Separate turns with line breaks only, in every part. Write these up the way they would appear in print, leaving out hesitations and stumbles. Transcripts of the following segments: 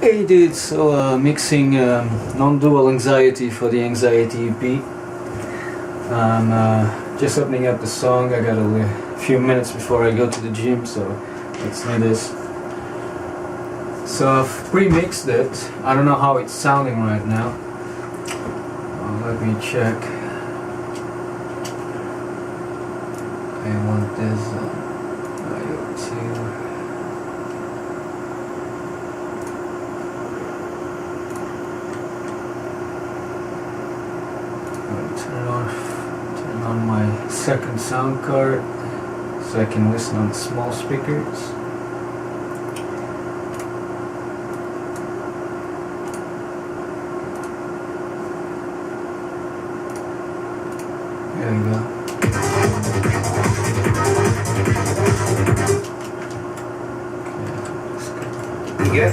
Hey dude, so mixing non-dual anxiety for the Anxiety EP. I'm just opening up the song. I got a few minutes before I go to the gym, so let's do this. So I've pre-mixed it. I don't know how it's sounding right now. Let me check. I want this IO2. Turn on my second sound card so I can listen on the small speakers. There you go.
You get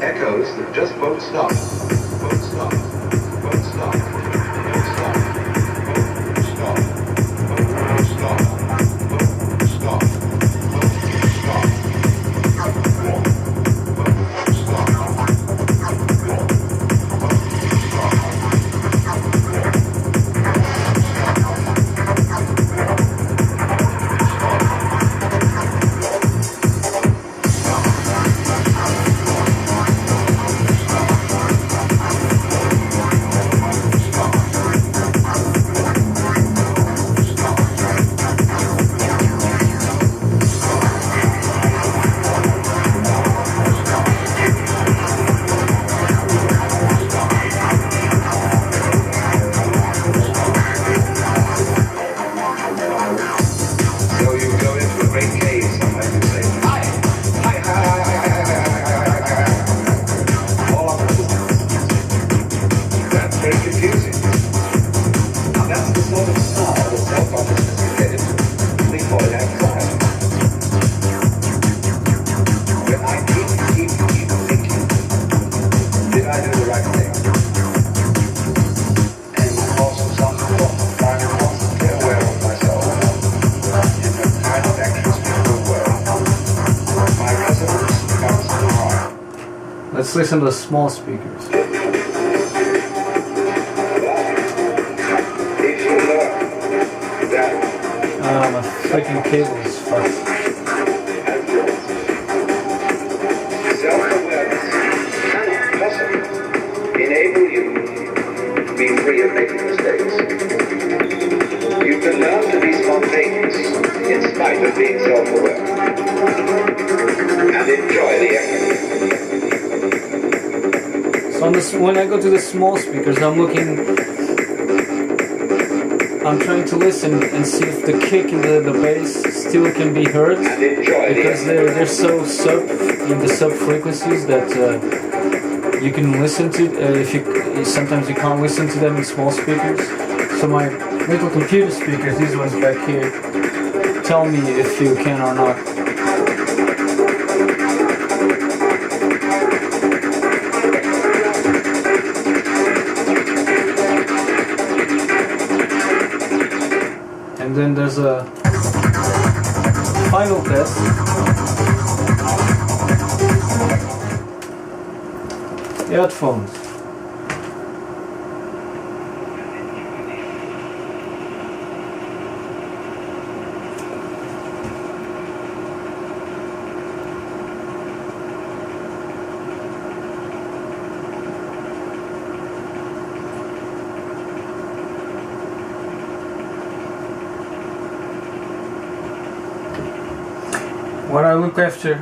echoes that just won't stop. Won't stop. Won't stop. Won't stop. Won't stop. Won't stop. Won't stop.
Let's listen to the small speakers. My freaking cable is fucked.
Self-awareness cannot possibly enable you to be free of making mistakes. You can learn to be spontaneous in spite of being self-aware and enjoy the effort.
So when I go to the small speakers, I'm trying to listen and see if the kick and the bass still can be heard, because they're so in the sub frequencies that you can listen to. Sometimes you can't listen to them in small speakers. So my little computer speakers, these ones back here, tell me if you can or not. And then there's a final test. Headphones. What I look after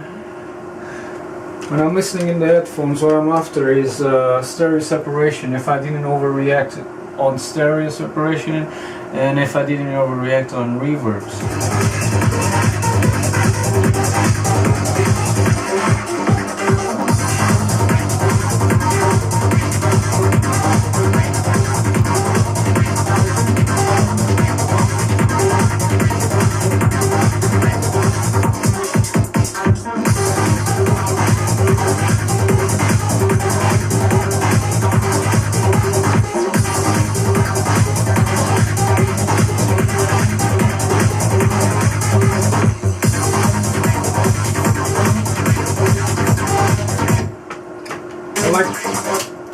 when I'm listening in the headphones, what I'm after is stereo separation. If I didn't overreact on stereo separation, and if I didn't overreact on reverbs.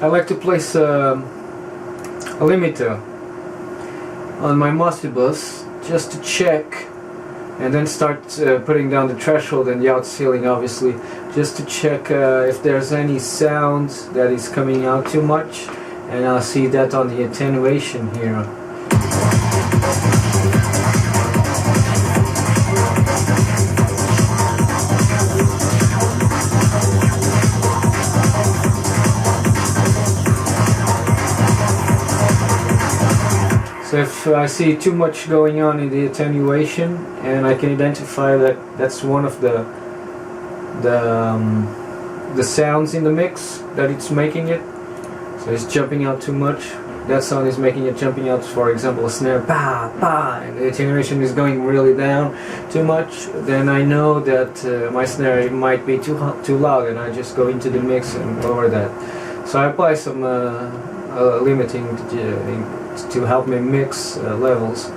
I like to place a limiter on my Modbus just to check, and then start putting down the threshold and the out ceiling, obviously, just to check if there's any sound that is coming out too much, and I'll see that on the attenuation here. So if I see too much going on in the attenuation, and I can identify that that's one of the sounds in the mix that it's making it, so it's jumping out too much, that sound is making it jumping out, for example a snare, pa, pa, and the attenuation is going really down too much, then I know that my snare might be too loud, and I just go into the mix and lower that. So I apply some limiting to help me mix levels.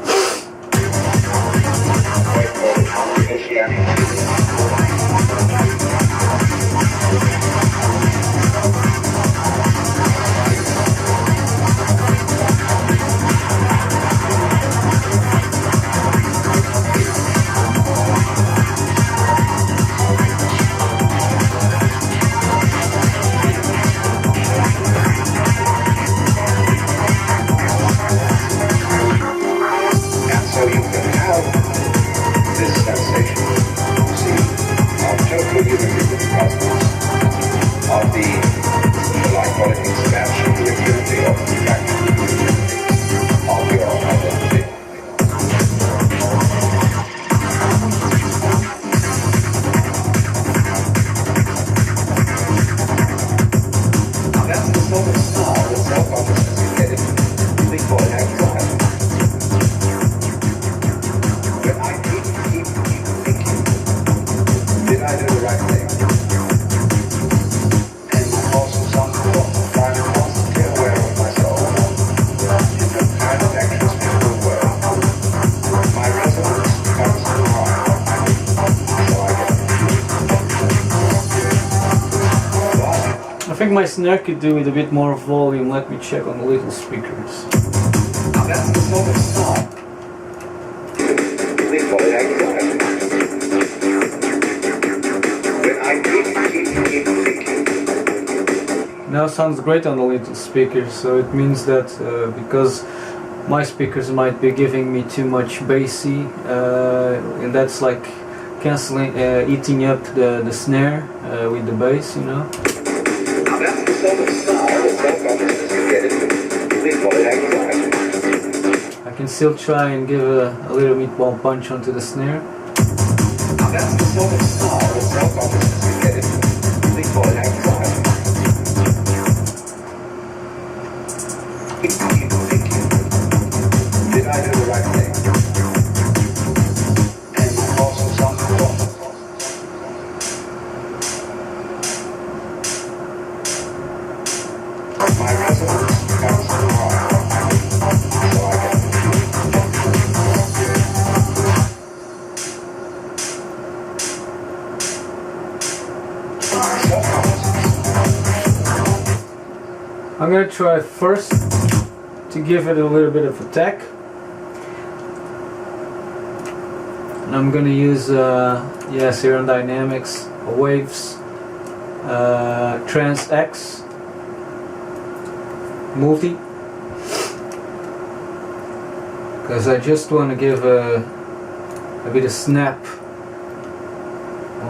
I think my snare could do with a bit more volume. Let me check on the little speakers.
That's the sort of start. They call it anxiety. When I keep thinking.
Now sounds great on the little speakers, so it means that because my speakers might be giving me too much bassy, and that's like canceling, eating up the snare with the bass, you know.
That's the sort of style that self-consciousness can get into. They call it anxiety.
I can still try and give a little meatball punch onto the snare.
That's the sort of style that self-consciousness can get into. They call it anxiety. Keep thinking. Did I do the right thing? And also something wrong. My resonance comes from heart, so I can.
I'm gonna try first to give it a little bit of attack, and I'm gonna use Serum Dynamics Waves Trans X Multi, because I just want to give a bit of snap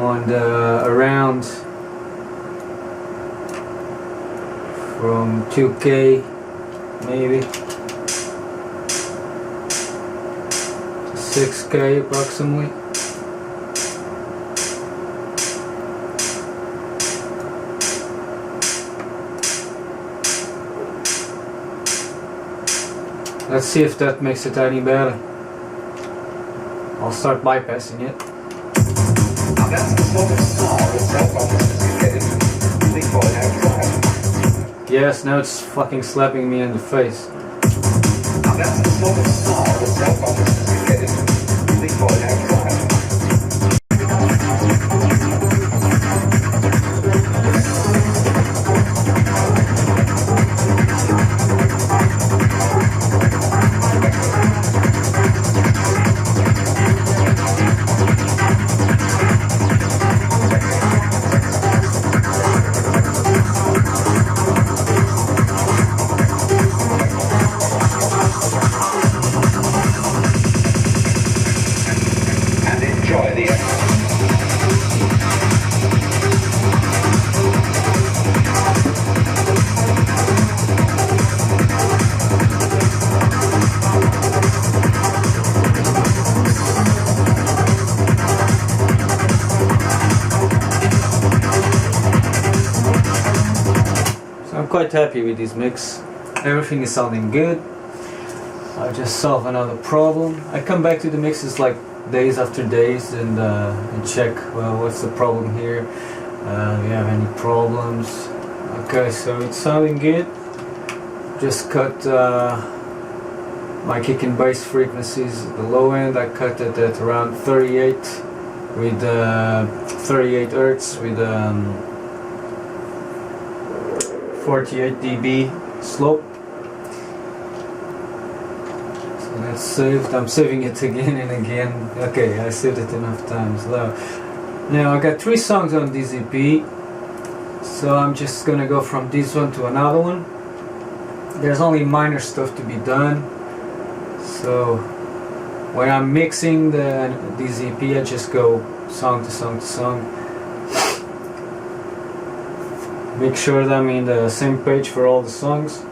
on the around from 2K maybe to 6K approximately. Let's see if that makes it any better. I'll start bypassing it.
That's the sort of style that self-consciousness can get into. They call it anxiety.
Yes, now it's fucking slapping me in the face.
That's the sort of style that self-consciousness can get into. They call it anxiety.
quite happy with this mix. Everything is sounding good. I just solved another problem. I come back to the mixes like days after days and check, well, what's the problem here? Do you have any problems? Okay, so it's sounding good. Just cut my kick and bass frequencies at the low end. I cut it at around 38 with 38 Hertz with 48 dB slope. So that's saved. I'm saving it again and again. Okay, I saved it enough times. Now I got 3 songs on this EP, so I'm just gonna go from this one to another one. There's only minor stuff to be done, so when I'm mixing this EP, I just go song to song to song. Make sure that I'm in the same page for all the songs.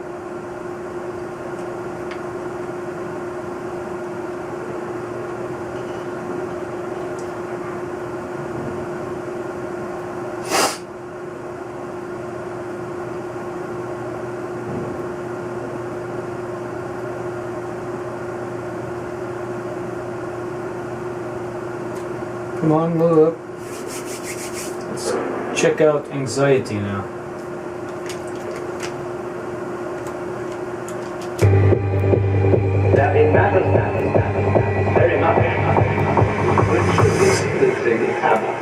Come on, move up. Let's check out Anxiety now.
That it matters very much which of these things happen.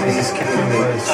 This is kicking bass.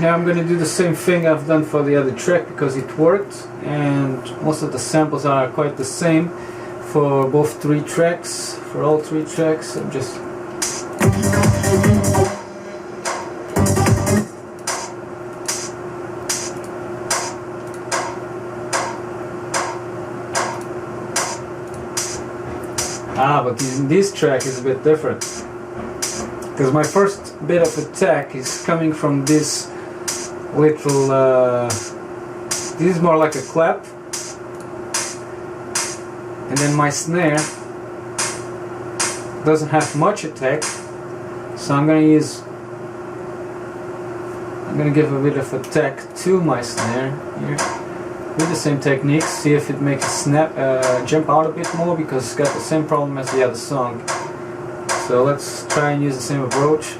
Now I'm gonna do the same thing I've done for the other track because it worked, and most of the samples are quite the same for both 3 tracks, for all 3 tracks. I'm just but this track is a bit different because my first bit of attack is coming from this little This is more like a clap. And then my snare doesn't have much attack, so I'm gonna give a bit of attack to my snare here with the same technique. See if it makes it snap, jump out a bit more, because it's got the same problem as the other song. So let's try and use the same approach.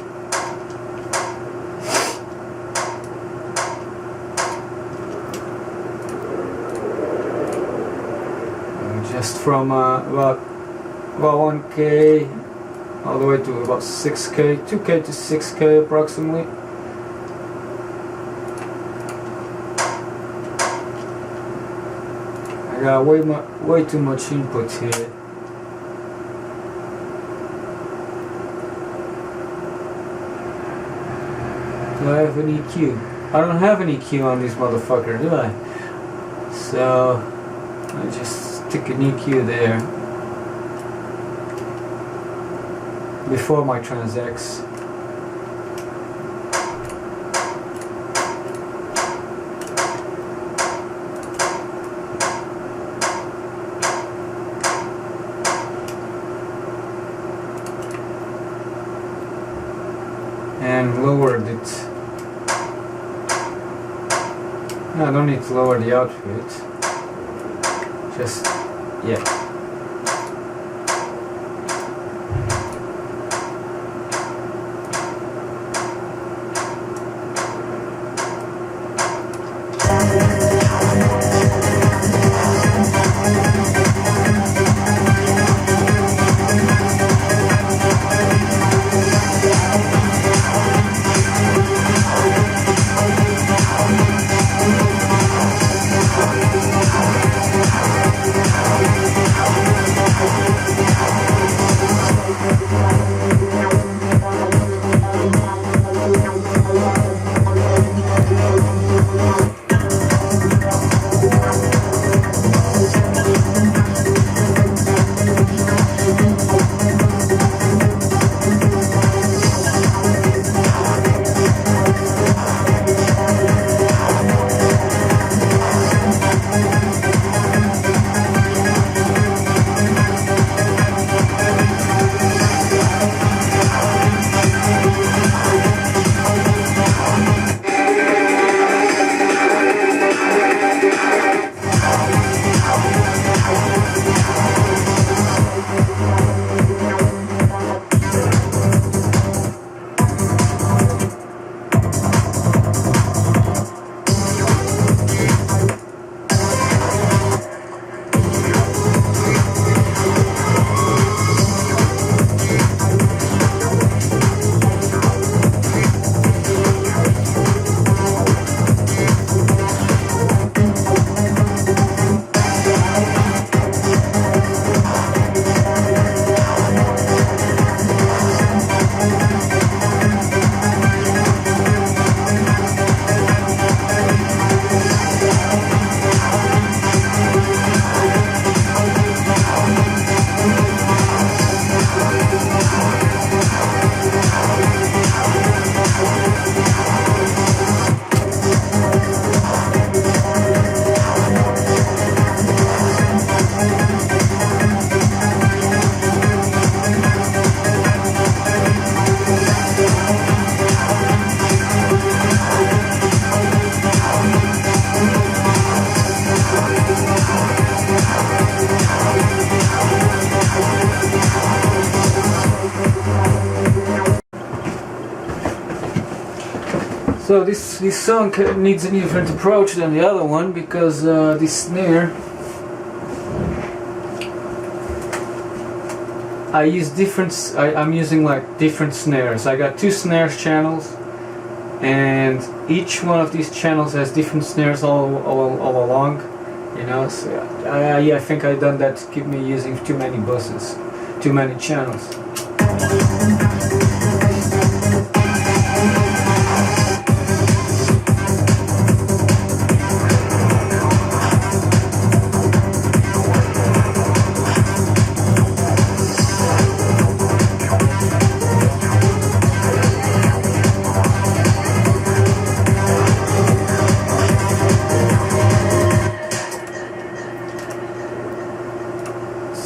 Just from about 1K all the way to about 6K, 2K to 6K approximately. I got way too much input here. Do I have an EQ? I don't have an EQ on this motherfucker, do I? So I just stick an EQ there before my Trans-X. And lowered it. No, I don't need to lower the output. Just, yeah. So this song needs a different approach than the other one, because this snare, I'm using like different snares. I got two snare channels, and each one of these channels has different snares all along, you know. So I think I done that to keep me using too many buses, too many channels.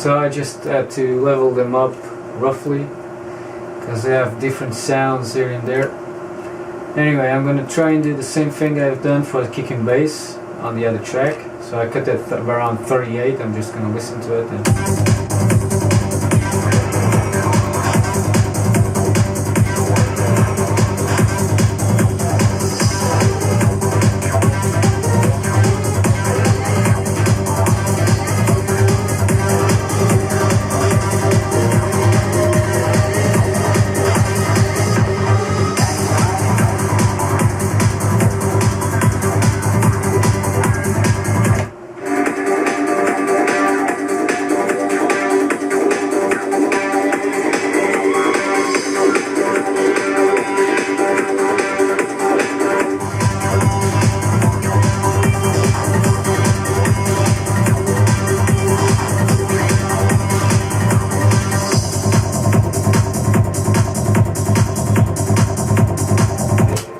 So I just had to level them up roughly because they have different sounds here and there. Anyway, I'm gonna try and do the same thing I've done for the kick and bass on the other track. So I cut that around 38. I'm just gonna listen to it and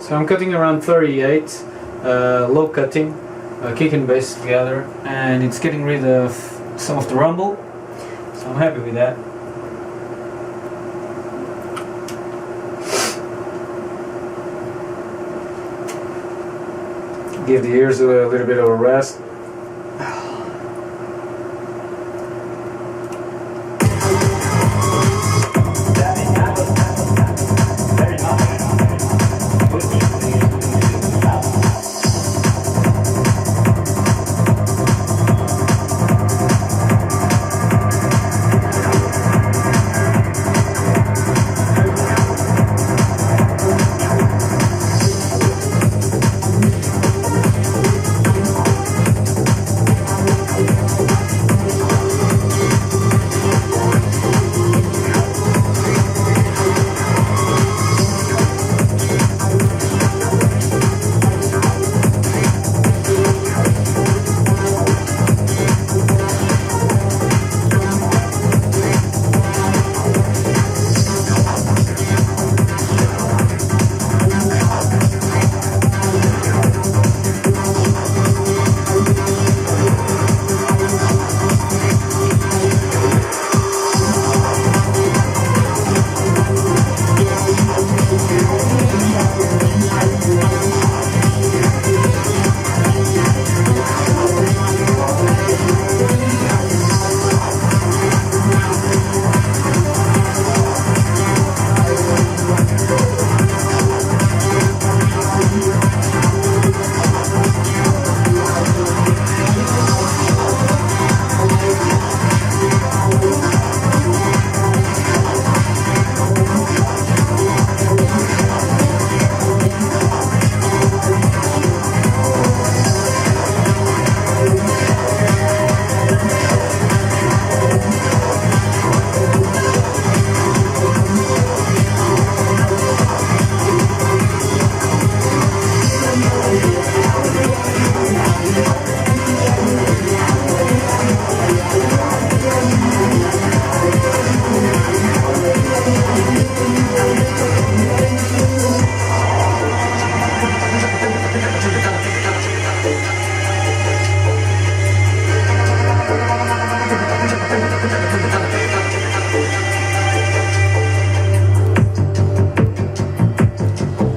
so I'm cutting around 38, low cutting, kick and bass together, and it's getting rid of some of the rumble, so I'm happy with that. Give the ears a little bit of a rest.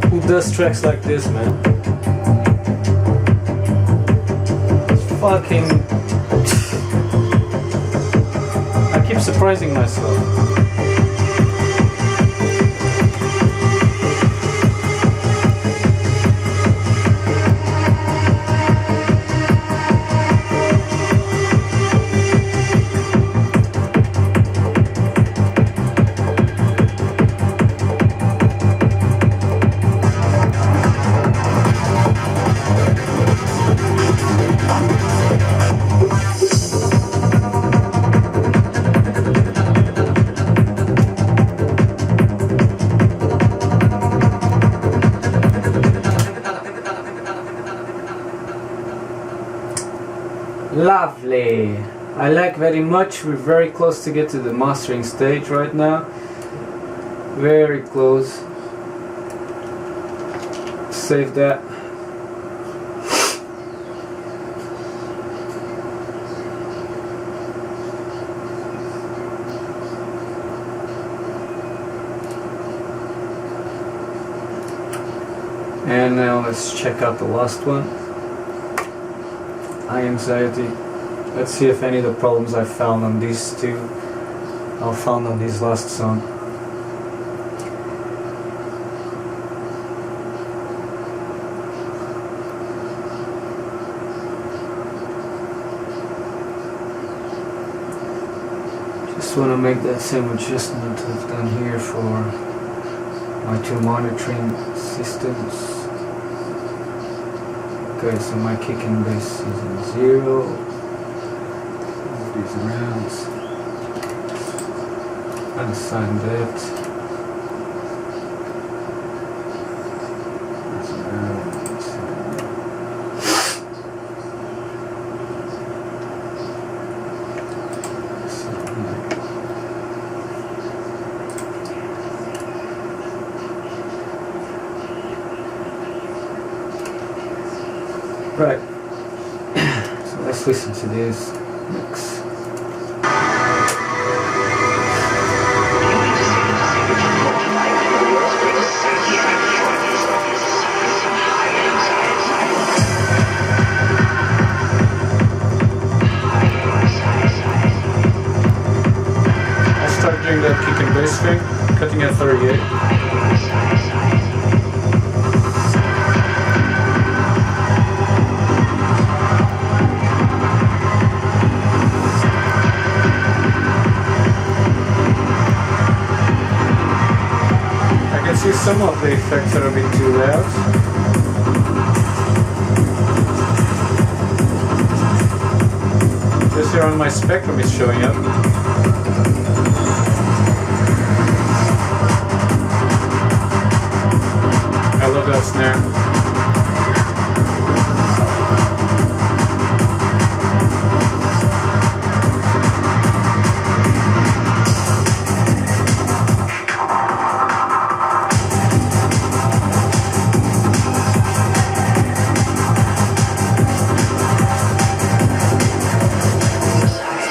Who does tracks like this, man? Fucking... I keep surprising myself. Lovely. I like very much. We're very close to get to the mastering stage right now. Very close. Save that. And now let's check out the last one. Eye anxiety. Let's see if any of the problems I found on these two are found on this last song. Just want to make that same adjustment I've done here for my two monitoring systems. Okay, so my kick and bass is in 0. Move these around. Unassign that. That's around. Right, so let's listen to this mix. I'll start doing that kick and bass string, cutting at 38. See some of the effects are a bit too loud. Just here on my spectrum is showing up. I love that snare.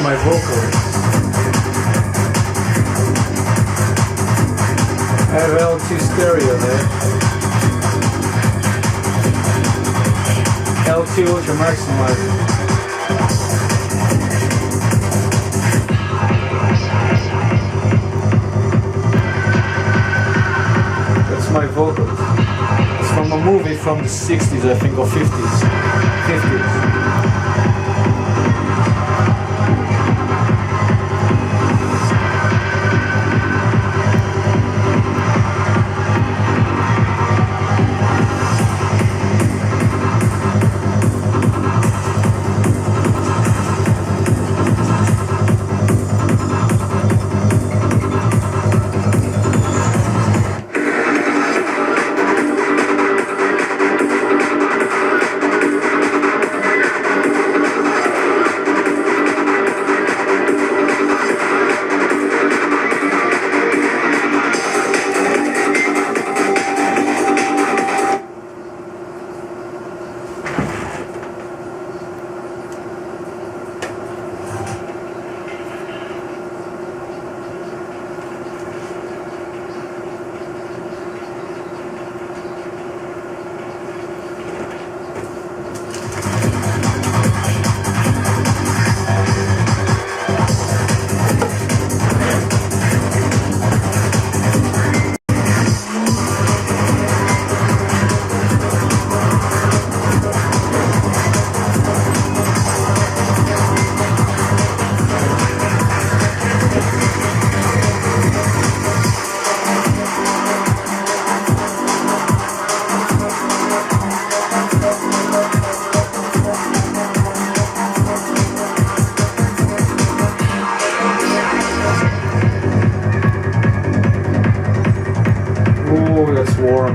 My vocals. I have L2 stereo there. L2 ultra maximizer. That's my vocals. It's from a movie from the 60s, I think, or 50s. 50s. That's warm.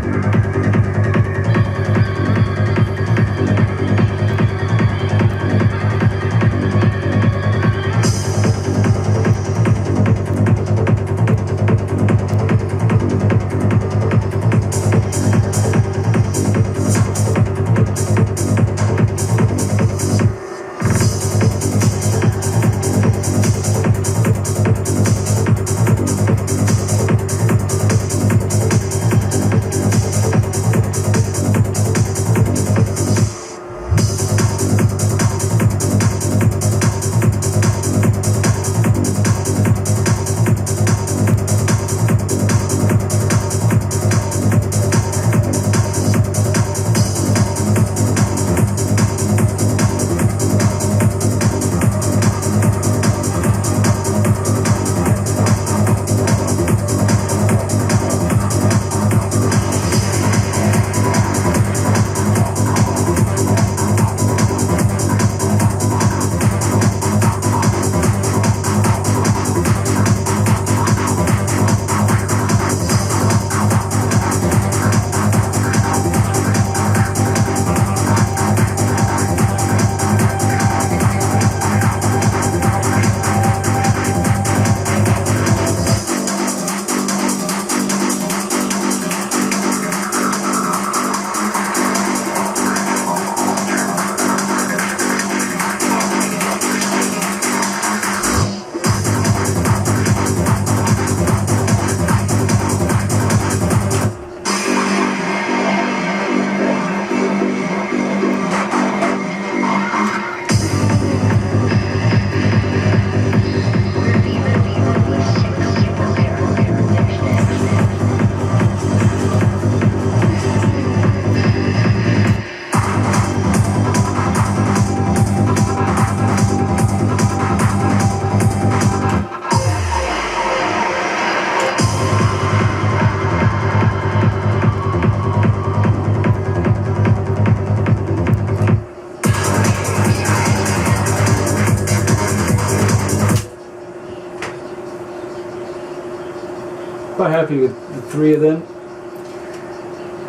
happy with the 3 of them.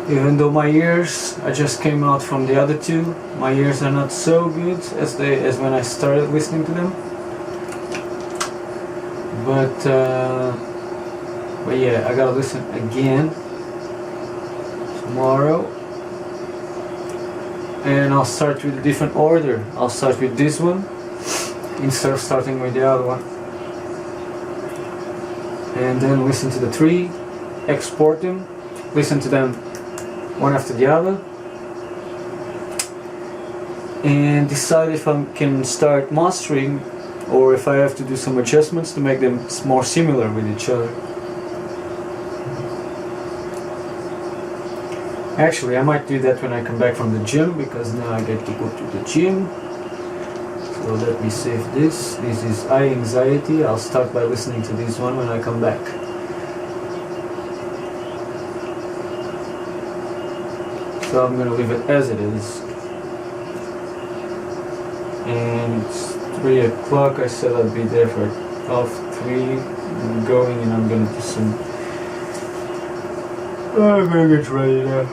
Even though my ears, I just came out from the other 2, my ears are not so good as when I started listening to them. But yeah, I gotta listen again tomorrow. And I'll start with a different order. I'll start with this one instead of starting with the other one. And then listen to the 3, export them, listen to them one after the other, and decide if I can start mastering or if I have to do some adjustments to make them more similar with each other. Actually, I might do that when I come back from the gym, because now I get to go to the gym. So let me save this. This is Eye Anxiety. I'll start by listening to this one when I come back. So I'm going to leave it as it is. And it's 3 o'clock. I said I'd be there for 3. I'm going and I'm going to do some... I'm going to get ready now.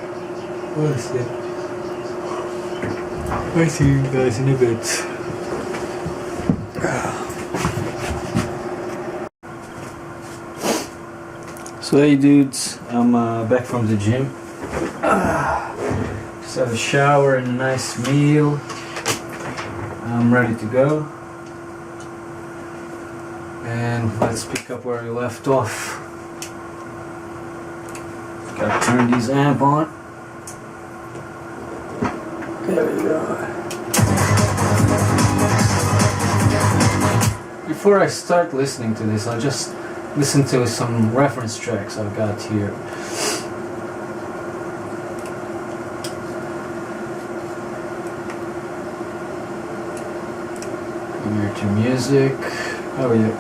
What is it? I'll see you guys in a bit. So hey dudes, I'm back from the gym. Just had a shower and a nice meal. I'm ready to go. And let's pick up where we left off. Gotta turn these amp on. There we go. Before I start listening to this, I'll just listen to some reference tracks I've got here. Come here to music. Oh yeah.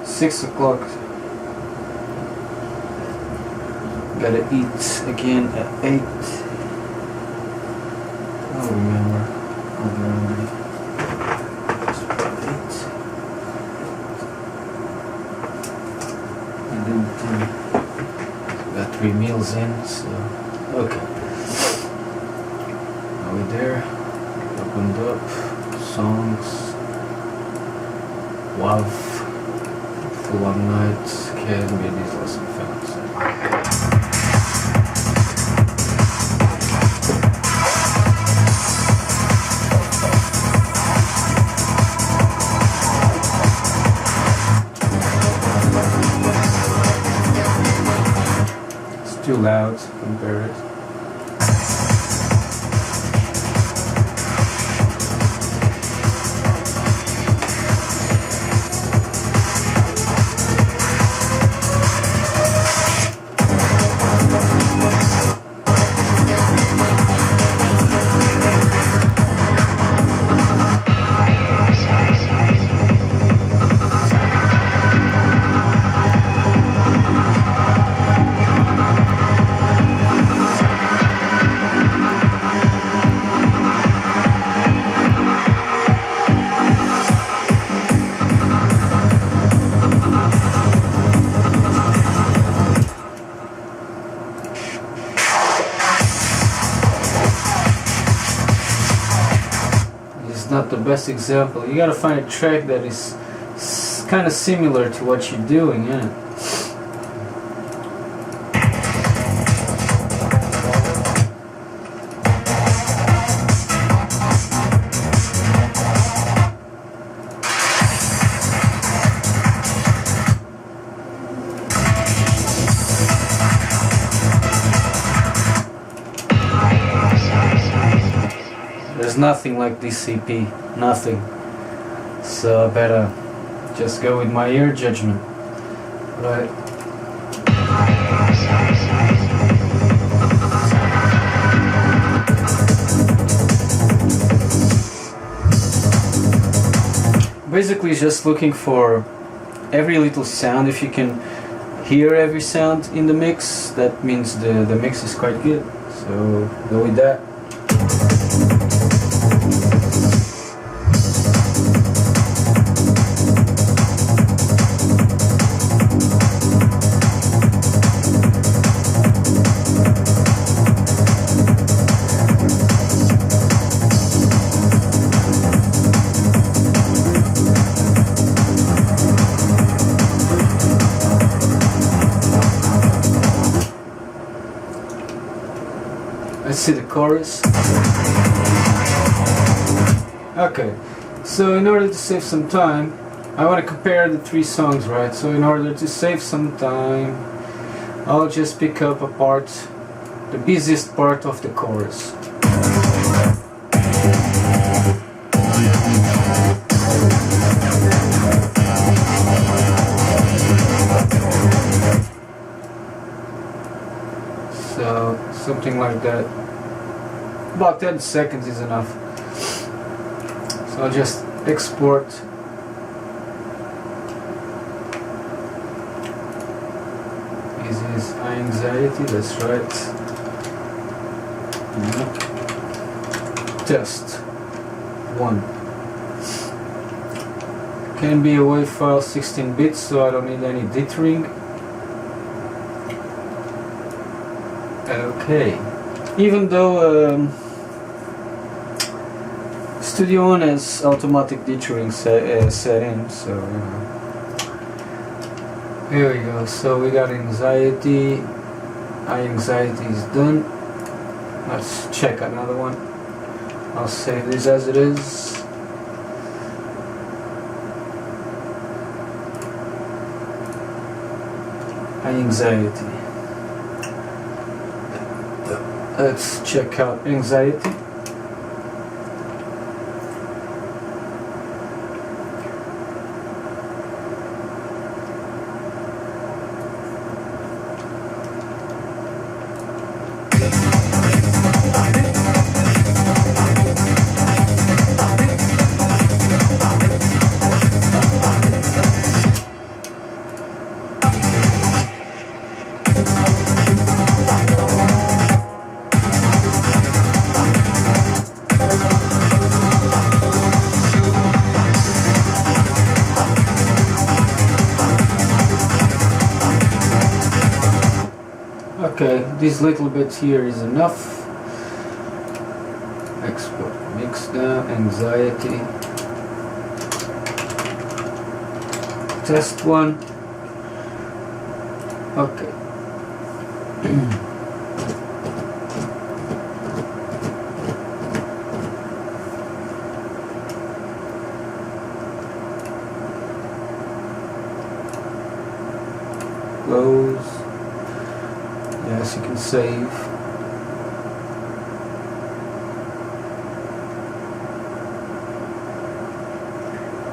6 o'clock. Gotta eat again at 8. I'll remember. I'll be hungry. Got 3 meals in, so okay. Are we there? Opened up. Songs. Wow. For one night. Can be these lesson found. Too loud compare it. Not the best example. You gotta find a track that is kind of similar to what you're doing, yeah. There's nothing like DCP, nothing. So I better just go with my ear judgment. Right. Basically just looking for every little sound. If you can hear every sound in the mix, that means the mix is quite good. So go with that. Let's see the chorus. Okay, so in order to save some time, I want to compare the three songs, right? So in order to save some time, I'll just pick up a part, the busiest part of the chorus. So something like that. About 10 seconds is enough. So I'll just export. This is anxiety, that's right. Test 1. Can be a WAV file 16 bits, so I don't need any dithering. Okay. Even though Studio One has automatic dithering set in, so you know. Here we go. So we got anxiety. Anxiety is done. Let's check another one. I'll save this as it is. Anxiety. Let's check out anxiety. Okay, this little bit here is enough. Export, mix down, anxiety. Test 1. Okay. Close. Yes, you can save.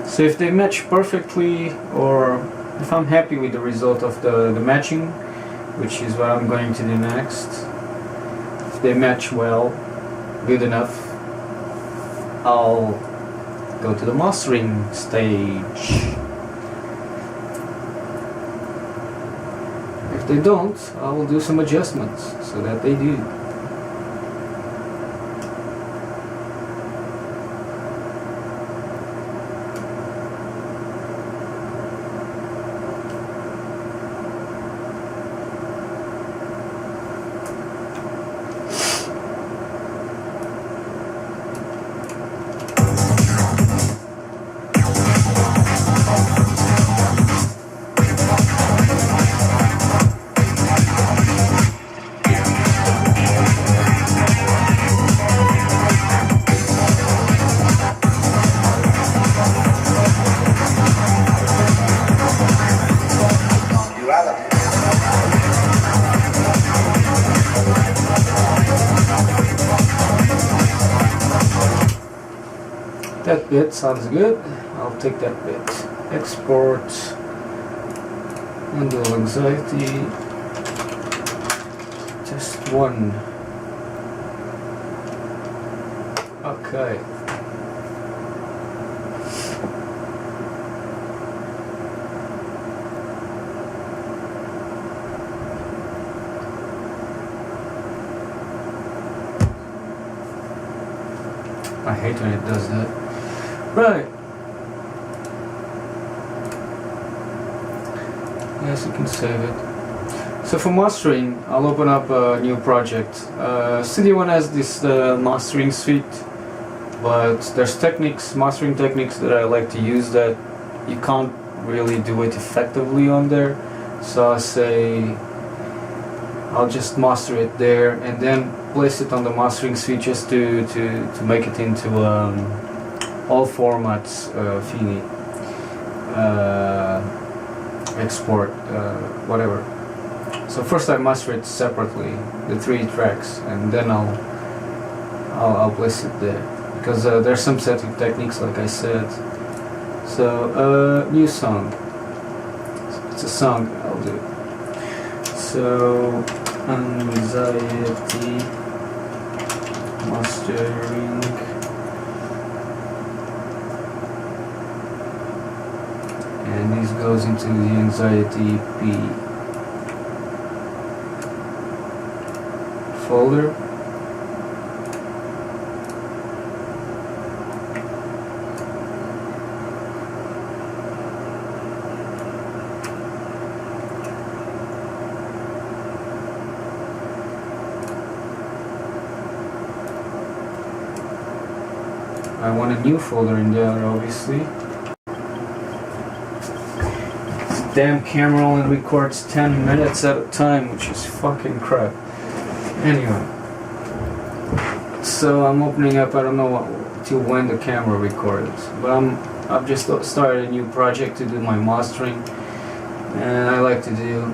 So if they match perfectly, or if I'm happy with the result of the matching, which is what I'm going to do next, if they match well, good enough, I'll go to the mastering stage. If they don't, I will do some adjustments so that they do. That bit sounds good. I'll take that bit. Export. Handle anxiety. Test 1. Okay. I hate when it does that. Right. Yes, you can save it. So for mastering, I'll open up a new project. Studio One has this mastering suite, but there's mastering techniques that I like to use that you can't really do it effectively on there. So I say I'll just master it there and then place it on the mastering switches to make it into all formats, FINI, export, whatever. So first I master it separately, the 3 tracks, and then I'll place it there, because there's some setting techniques, like I said. So new song. It's a song I'll do. So anxiety mastering. And this goes into the anxiety EP folder. I want a new folder in there, obviously. This damn camera only records 10 minutes at a time, which is fucking crap. Anyway, so I'm opening up, I don't know till when the camera records, but I've just started a new project to do my mastering, and I like to do,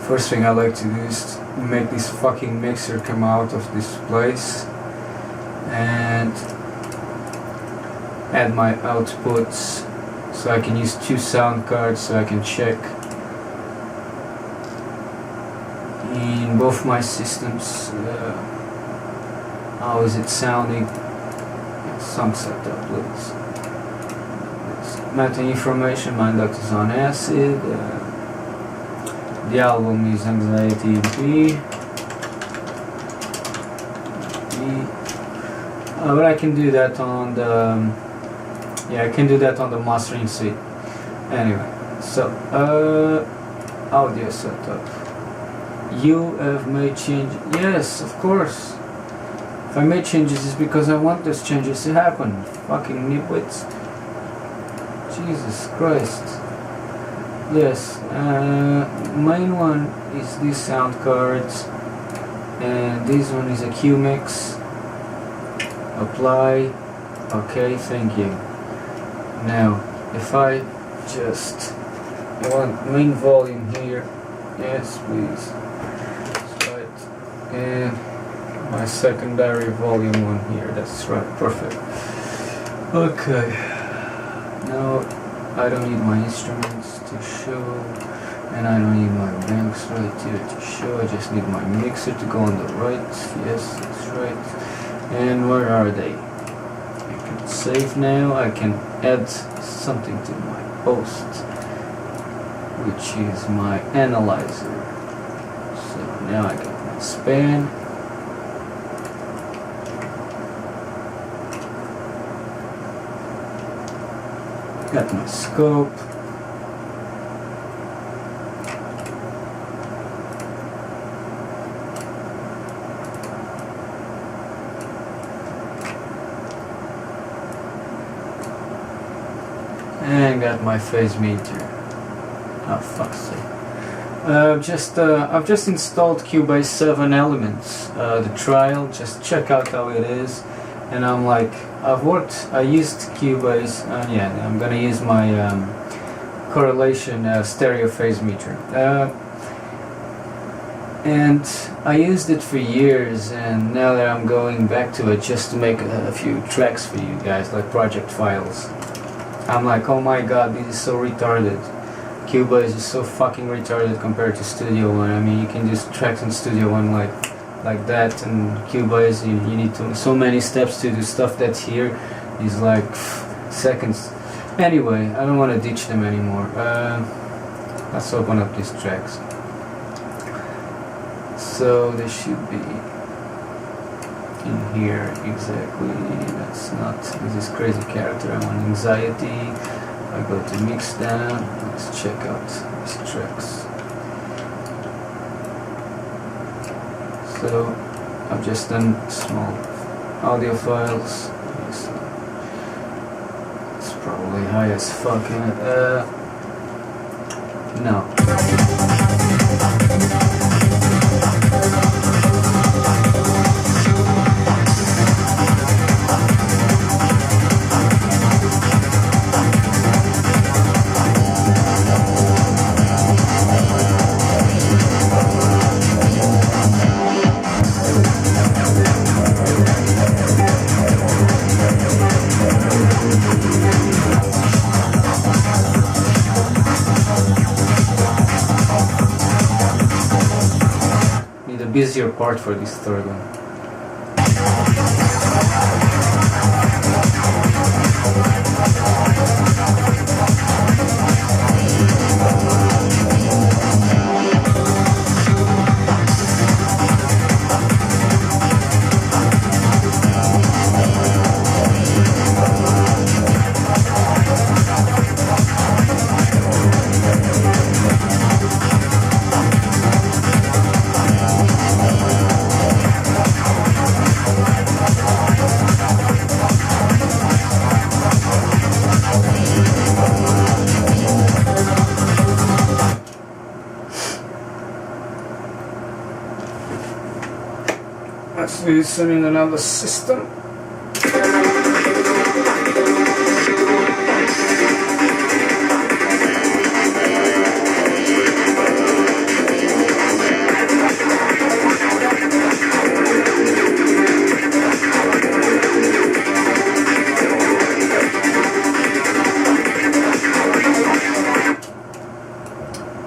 first thing I like to do is make this fucking mixer come out of this place, and add my outputs so I can use 2 sound cards so I can check in both my systems how is it sounding. Song setup, please. Meta information, my induct is on acid, the album is Anxiety EP. But I can do that on the I can do that on the mastering suite. Anyway, so audio setup. You have made change. Yes, of course. If I made changes, it's because I want those changes to happen. Fucking nitwits. Jesus Christ. Yes. Main one is these sound cards, and this one is a Q-Mix. Apply. Okay, thank you. Now, if I just want main volume here, yes, please. Right, and my secondary volume one here. That's right, perfect. Okay. Now, I don't need my instruments to show, and I don't need my banks right here to show. I just need my mixer to go on the right. Yes, that's right. And where are they? Save now. I can add something to my post, which is my analyzer. So now I got my span. Got my scope. And got my phase meter. Oh, fuck's sake. I've just installed Cubase 7 Elements, the trial, just check out how it is. And I'm like, I used Cubase, and yeah, I'm gonna use my correlation stereo phase meter. And I used it for years, and now that I'm going back to it just to make a few tracks for you guys, like project files, I'm like, oh my god, this is so retarded. Cubase is so fucking retarded compared to Studio One. I mean, you can do tracks in Studio One like that, and Cubase, you need so many steps to do stuff that's here is like seconds. Anyway, I don't want to ditch them anymore. Let's open up these tracks. So they should be in here exactly. That's not, this is crazy character. I want anxiety. I go to mix down. Let's check out these tracks. So I've just done small audio files. It's probably high as fuck in it. No. the busier part for this third one.
Let's listen in another system.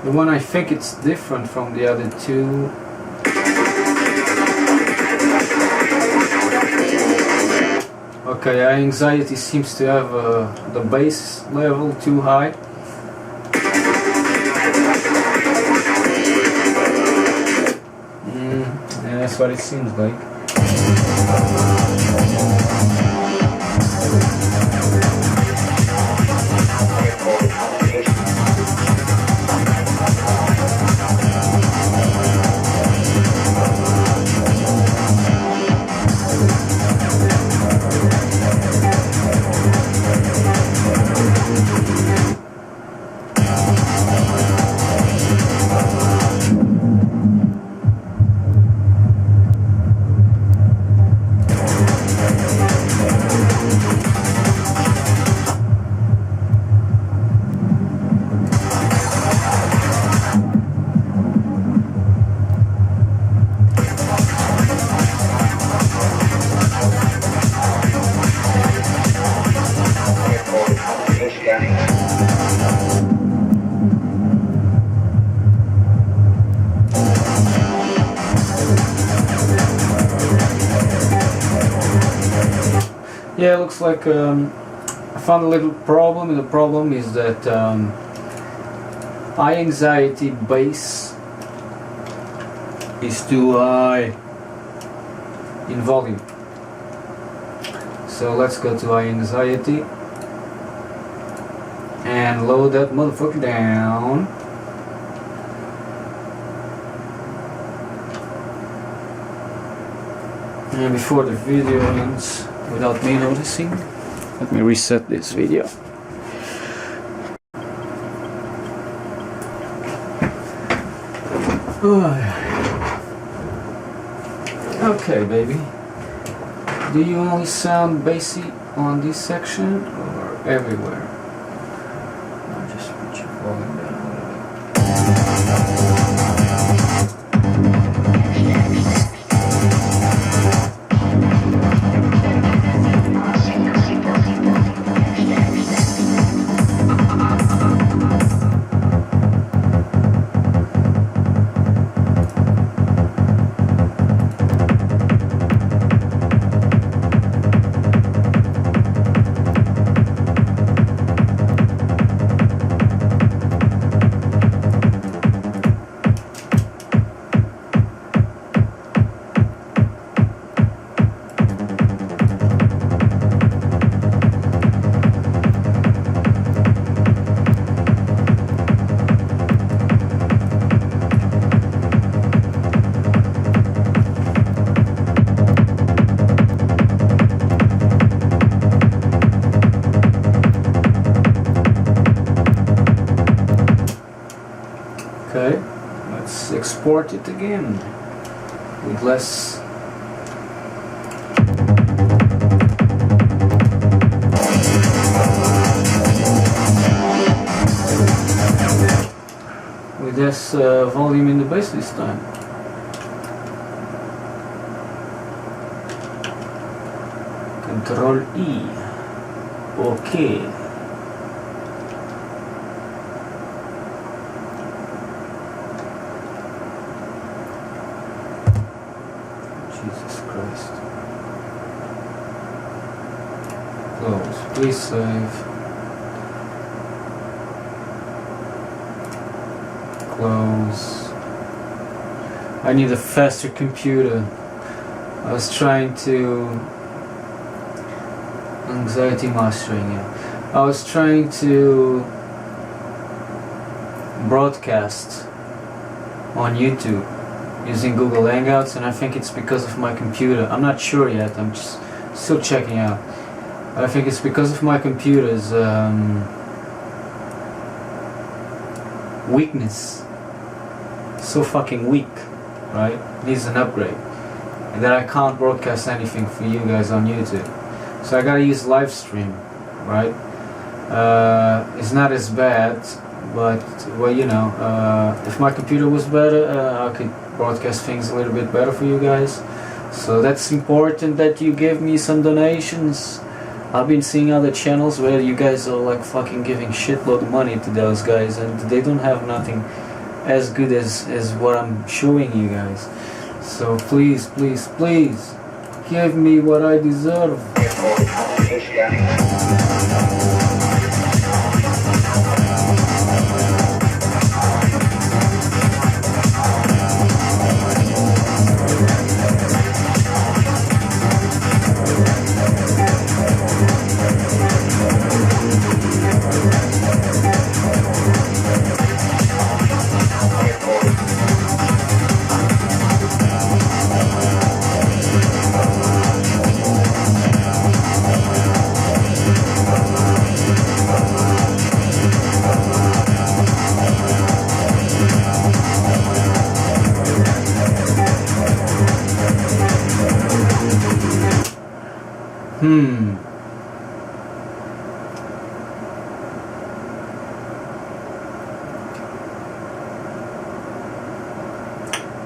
The one I think it's different from the other two. Okay, Anxiety seems to have the bass level too high. Yeah, that's what it seems like. Yeah, looks like I found a little problem, and the problem is that Anxiety bass is too high in volume. So let's go to Anxiety and load that motherfucker down. And before the video ends without me noticing, let me reset this video. Okay, baby. Do you only sound bassy on this section or everywhere? I'll just put your volume down a little bit. Okay, let's export it again with less. With less volume in the bass this time. Control E. Okay. Jesus Christ. Close. Please save. Close. I need a faster computer. I was trying to... Anxiety mastering, yeah. I was trying to broadcast on YouTube using Google Hangouts, and I think it's because of my computer. I'm not sure yet, I'm just still checking out. I think it's because of my computer's weakness. So fucking weak, right? Needs an upgrade. And that I can't broadcast anything for you guys on YouTube. So I gotta use live stream, right? It's not as bad, but well, you know, if my computer was better, I could broadcast things a little bit better for you guys. So that's important that you give me some donations. I've been seeing other channels where you guys are like fucking giving shitload of money to those guys, and they don't have nothing as good as what I'm showing you guys. So please, please, please, give me what I deserve.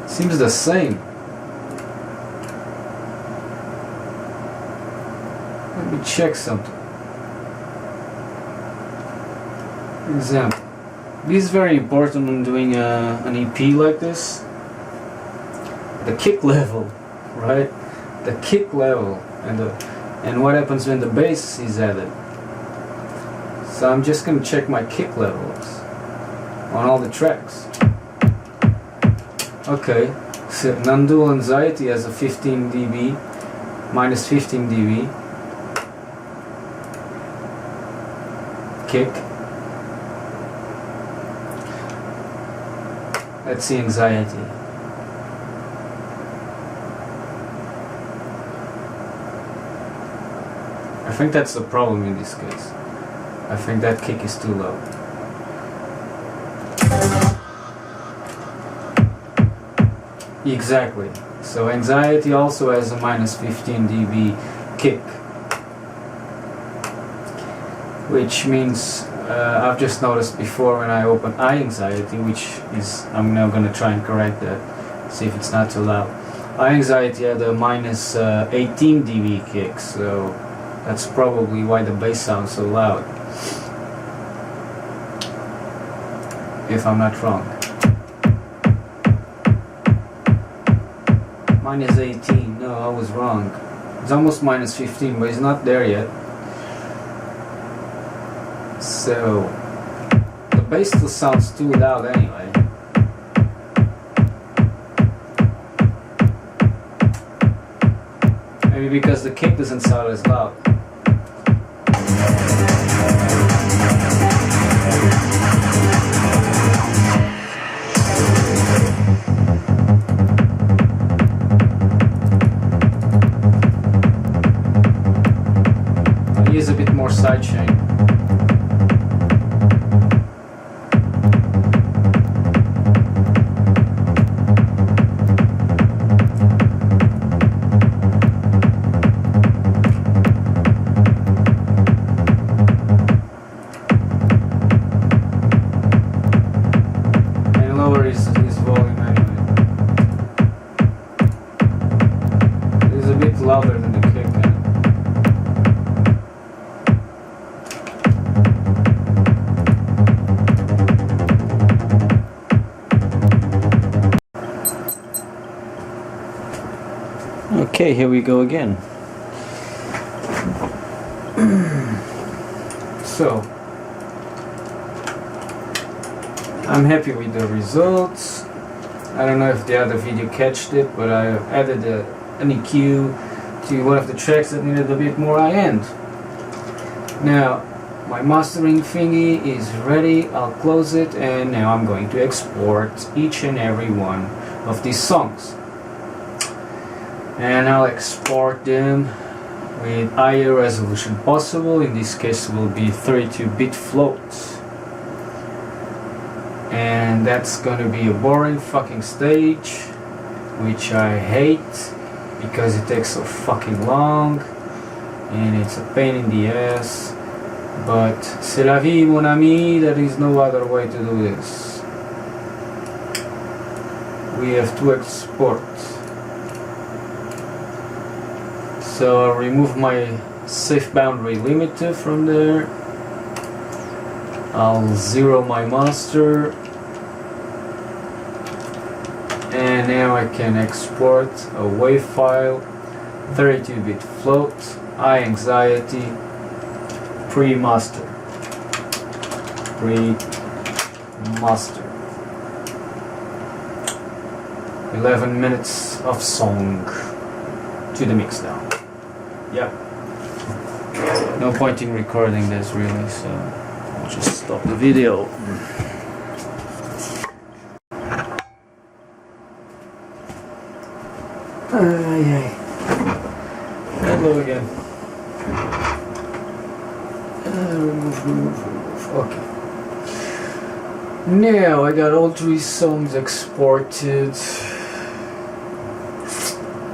Seems the same. Let me check something. Example. This is very important when doing an EP like this. The kick level, right? The kick level and what happens when the bass is added. So I'm just gonna check my kick levels on all the tracks. Okay, so non-dual anxiety has a 15 dB, minus 15 dB kick. Let's see anxiety. I think that's the problem in this case. I think that kick is too low. Exactly. So anxiety also has a minus 15 dB kick, which means I've just noticed before when I open iAnxiety, which is, I'm now going to try and correct that, see if it's not too loud. iAnxiety had a minus 18 dB kick, so that's probably why the bass sounds so loud, if I'm not wrong. Minus 18, no, I was wrong. It's almost minus 15, but it's not there yet. So, the bass still sounds too loud anyway. Maybe because the kick doesn't sound as loud. Use a bit more sidechain. And lower his volume anyway. It is a bit louder than the kick. Okay, here we go again. So, I'm happy with the results. I don't know if the other video catched it, but I added an EQ to one of the tracks that needed a bit more high end. Now, my mastering thingy is ready. I'll close it, and now I'm going to export each and every one of these songs. And I'll export them with higher resolution possible. In this case, it will be 32-bit floats. And that's gonna be a boring fucking stage, which I hate because it takes so fucking long and it's a pain in the ass. But c'est la vie, mon ami, there is no other way to do this. We have to export. So I'll remove my safe boundary limiter from there. I'll zero my master. And now I can export a WAV file, 32-bit float, high anxiety, pre-master. 11 minutes of song to the mix now. Yep. No point in recording this really, so I'll just stop the video. Hello again. Remove. Okay. Now I got all 3 songs exported.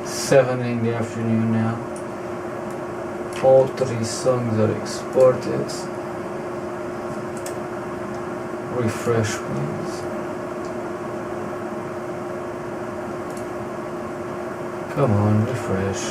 7 in the afternoon now. All 3 songs are exported. Refresh, please. Come on, refresh.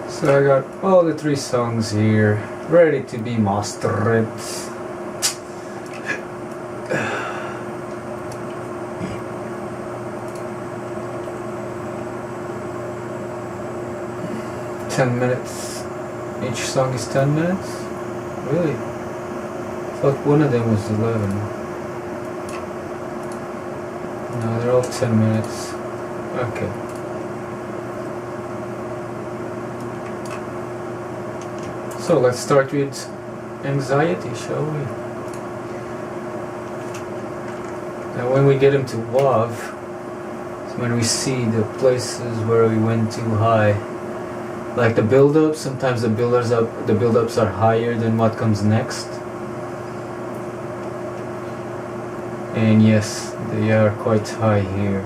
So I got all the 3 songs here, ready to be mastered. $10 Each song is 10 minutes? Really? I thought one of them was 11. No, they're all 10 minutes. Okay. So let's start with anxiety, shall we? Now when we get into WAV, it's when we see the places where we went too high. Like the build-up, sometimes the build-ups are higher than what comes next. And yes, they are quite high here.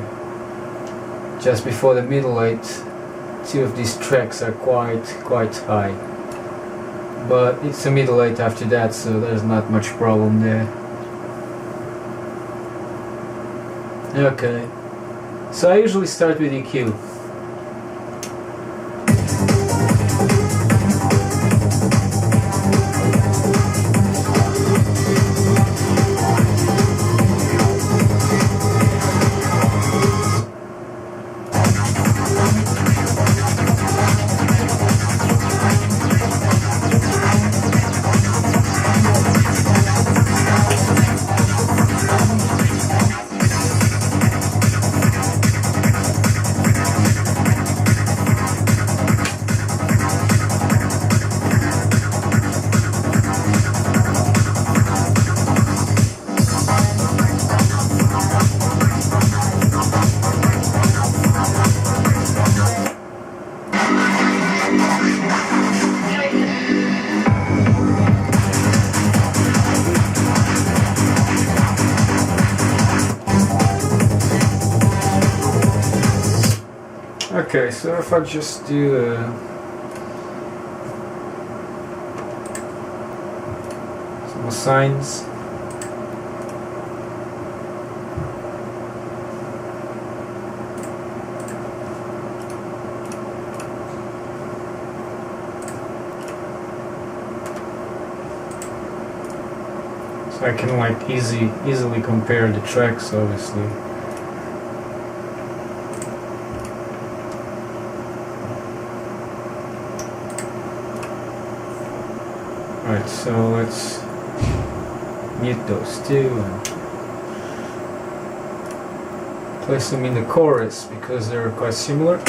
Just before the middle 8, 2 of these tracks are quite high. But it's a middle 8 after that, so there's not much problem there. Okay. So I usually start with EQ. Okay, so if I just do Some signs. So I can like easily compare the tracks, obviously. Alright, so let's mute those two and place them in the chorus because they're quite similar.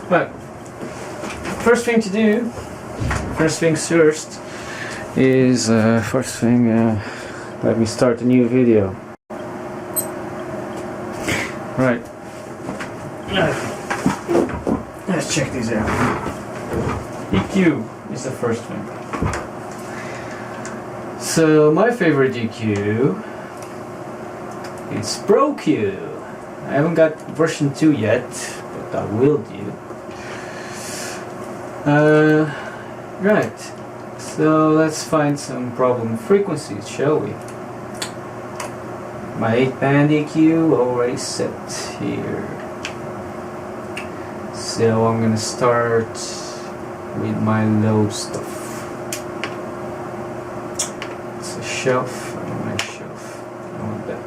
But first thing to do, first things first, is let me start a new video. Right. Let's check these out. EQ is the first thing. So my favorite EQ is Pro Q. I haven't got version 2 yet, but I will do. Right, so let's find some problem frequencies, shall we? My 8-band EQ already set here. So I'm gonna start with my low stuff. It's a shelf, I don't want a shelf, I want that.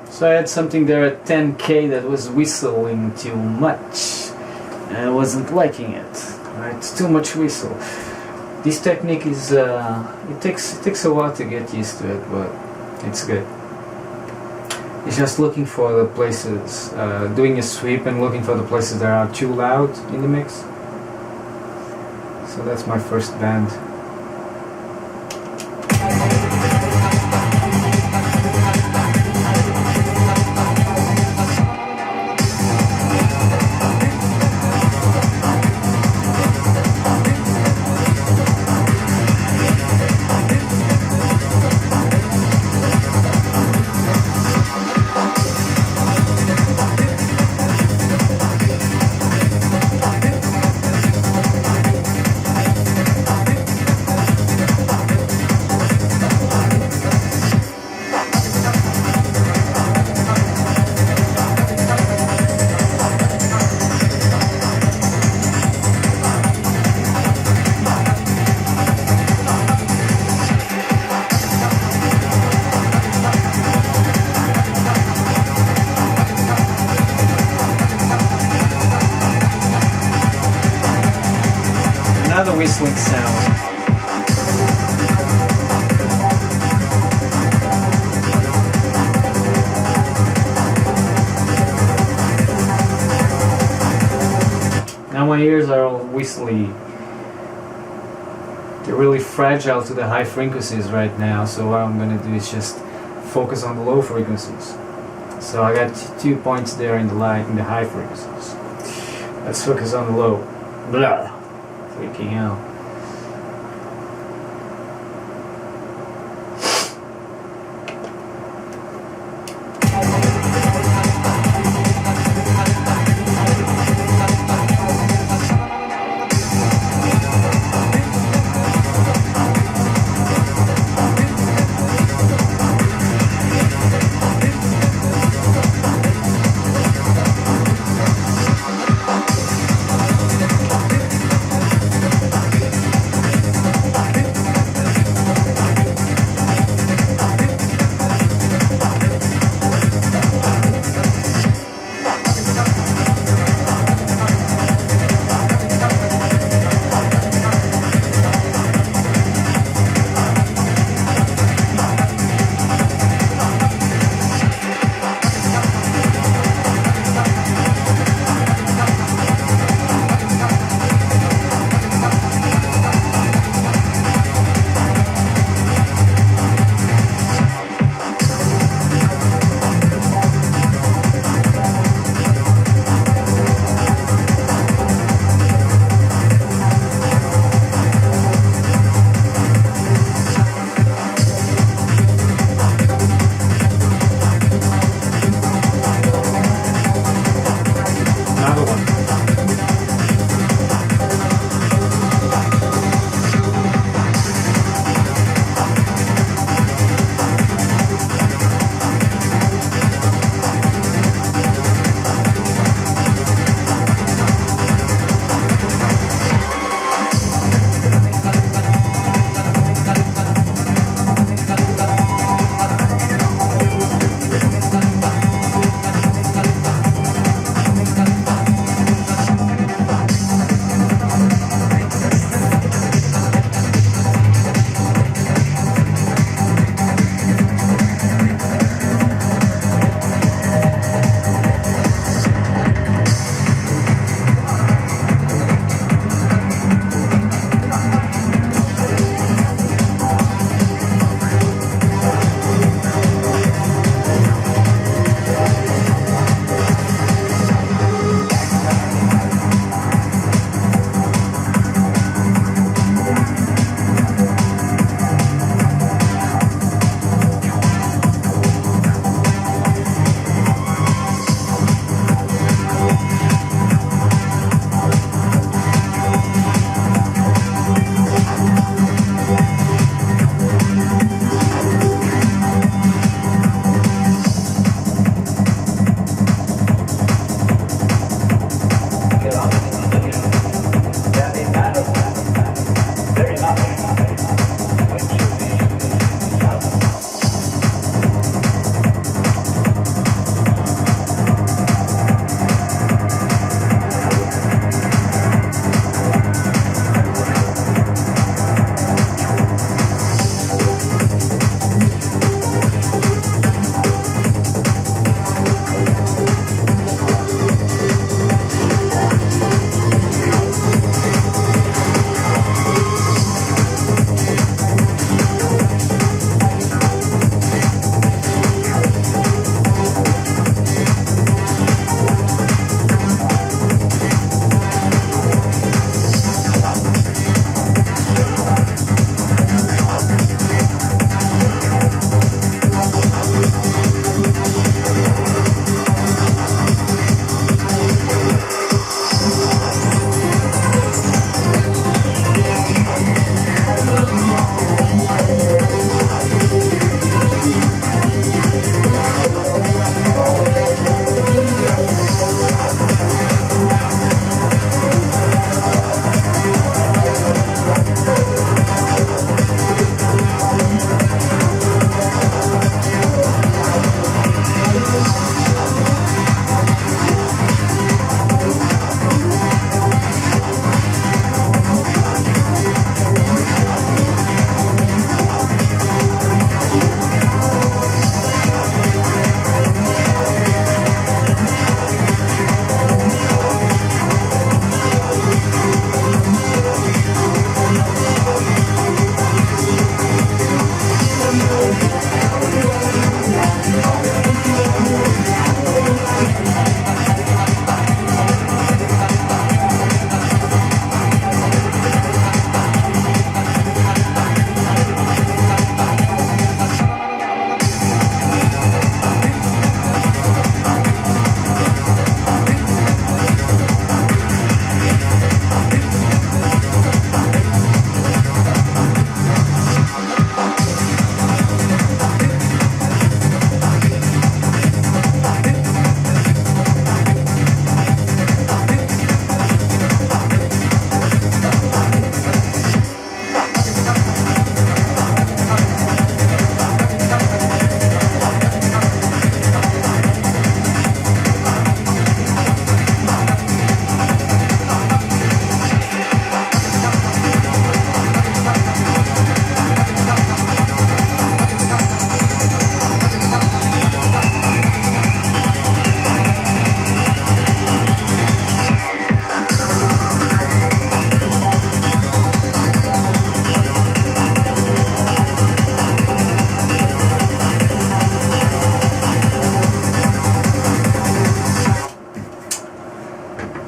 So I had something there at 10K that was whistling too much, and I wasn't liking it. Right? It's too much whistle. This technique is it takes a while to get used to it, but it's good. It's just looking for the places, doing a sweep and looking for the places that are too loud in the mix. So that's my first band. Another whistling sound. Now my ears are all whistly. They're really fragile to the high frequencies right now, so what I'm gonna do is just focus on the low frequencies. So I got 2 points there in the high frequencies. Let's focus on the low. Blah. Freaking hell.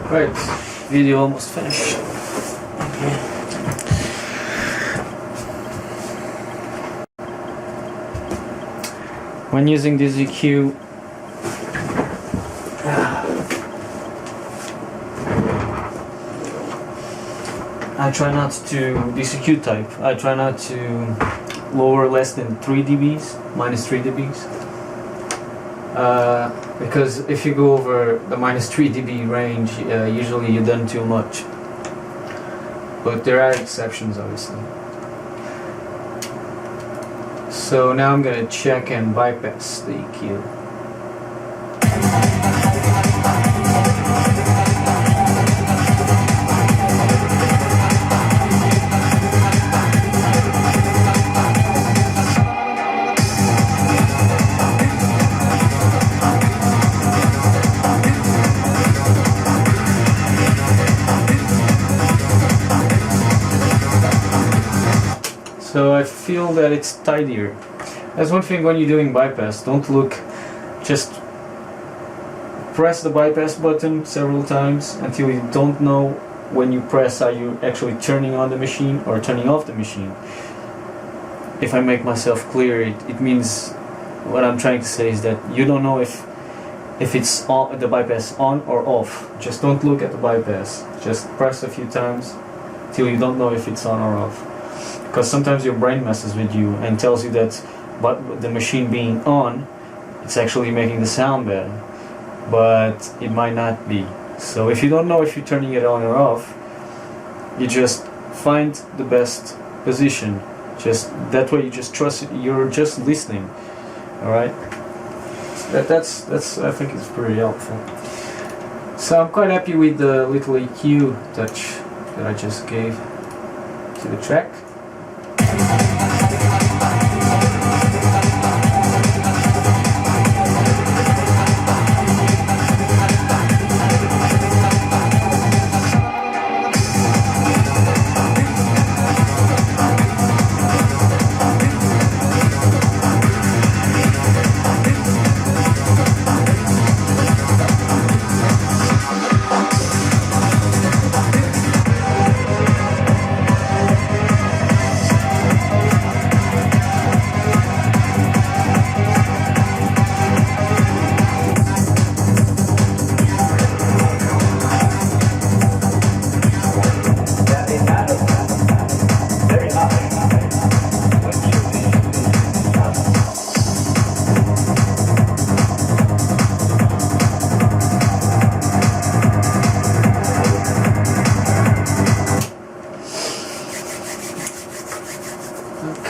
Right, video almost finished. When using this EQ, I try not to, this EQ type, I try not to lower less than 3 dBs, minus 3 dBs. Because if you go over the minus 3 dB range, usually you've done too much. But there are exceptions, obviously. So now I'm going to check and bypass the EQ. So I feel that it's tidier. That's one thing when you're doing bypass. Don't look, just press the bypass button several times until you don't know when you press are you actually turning on the machine or turning off the machine. If I make myself clear, it means what I'm trying to say is that you don't know if it's on, the bypass on or off. Just don't look at the bypass. Just press a few times till you don't know if it's on or off. Because sometimes your brain messes with you and tells you that but the machine being on, it's actually making the sound better, but it might not be. So if you don't know if you're turning it on or off, you just find the best position. Just that way you just trust it, you're just listening. Alright? That's I think it's pretty helpful. So I'm quite happy with the little EQ touch that I just gave to the track.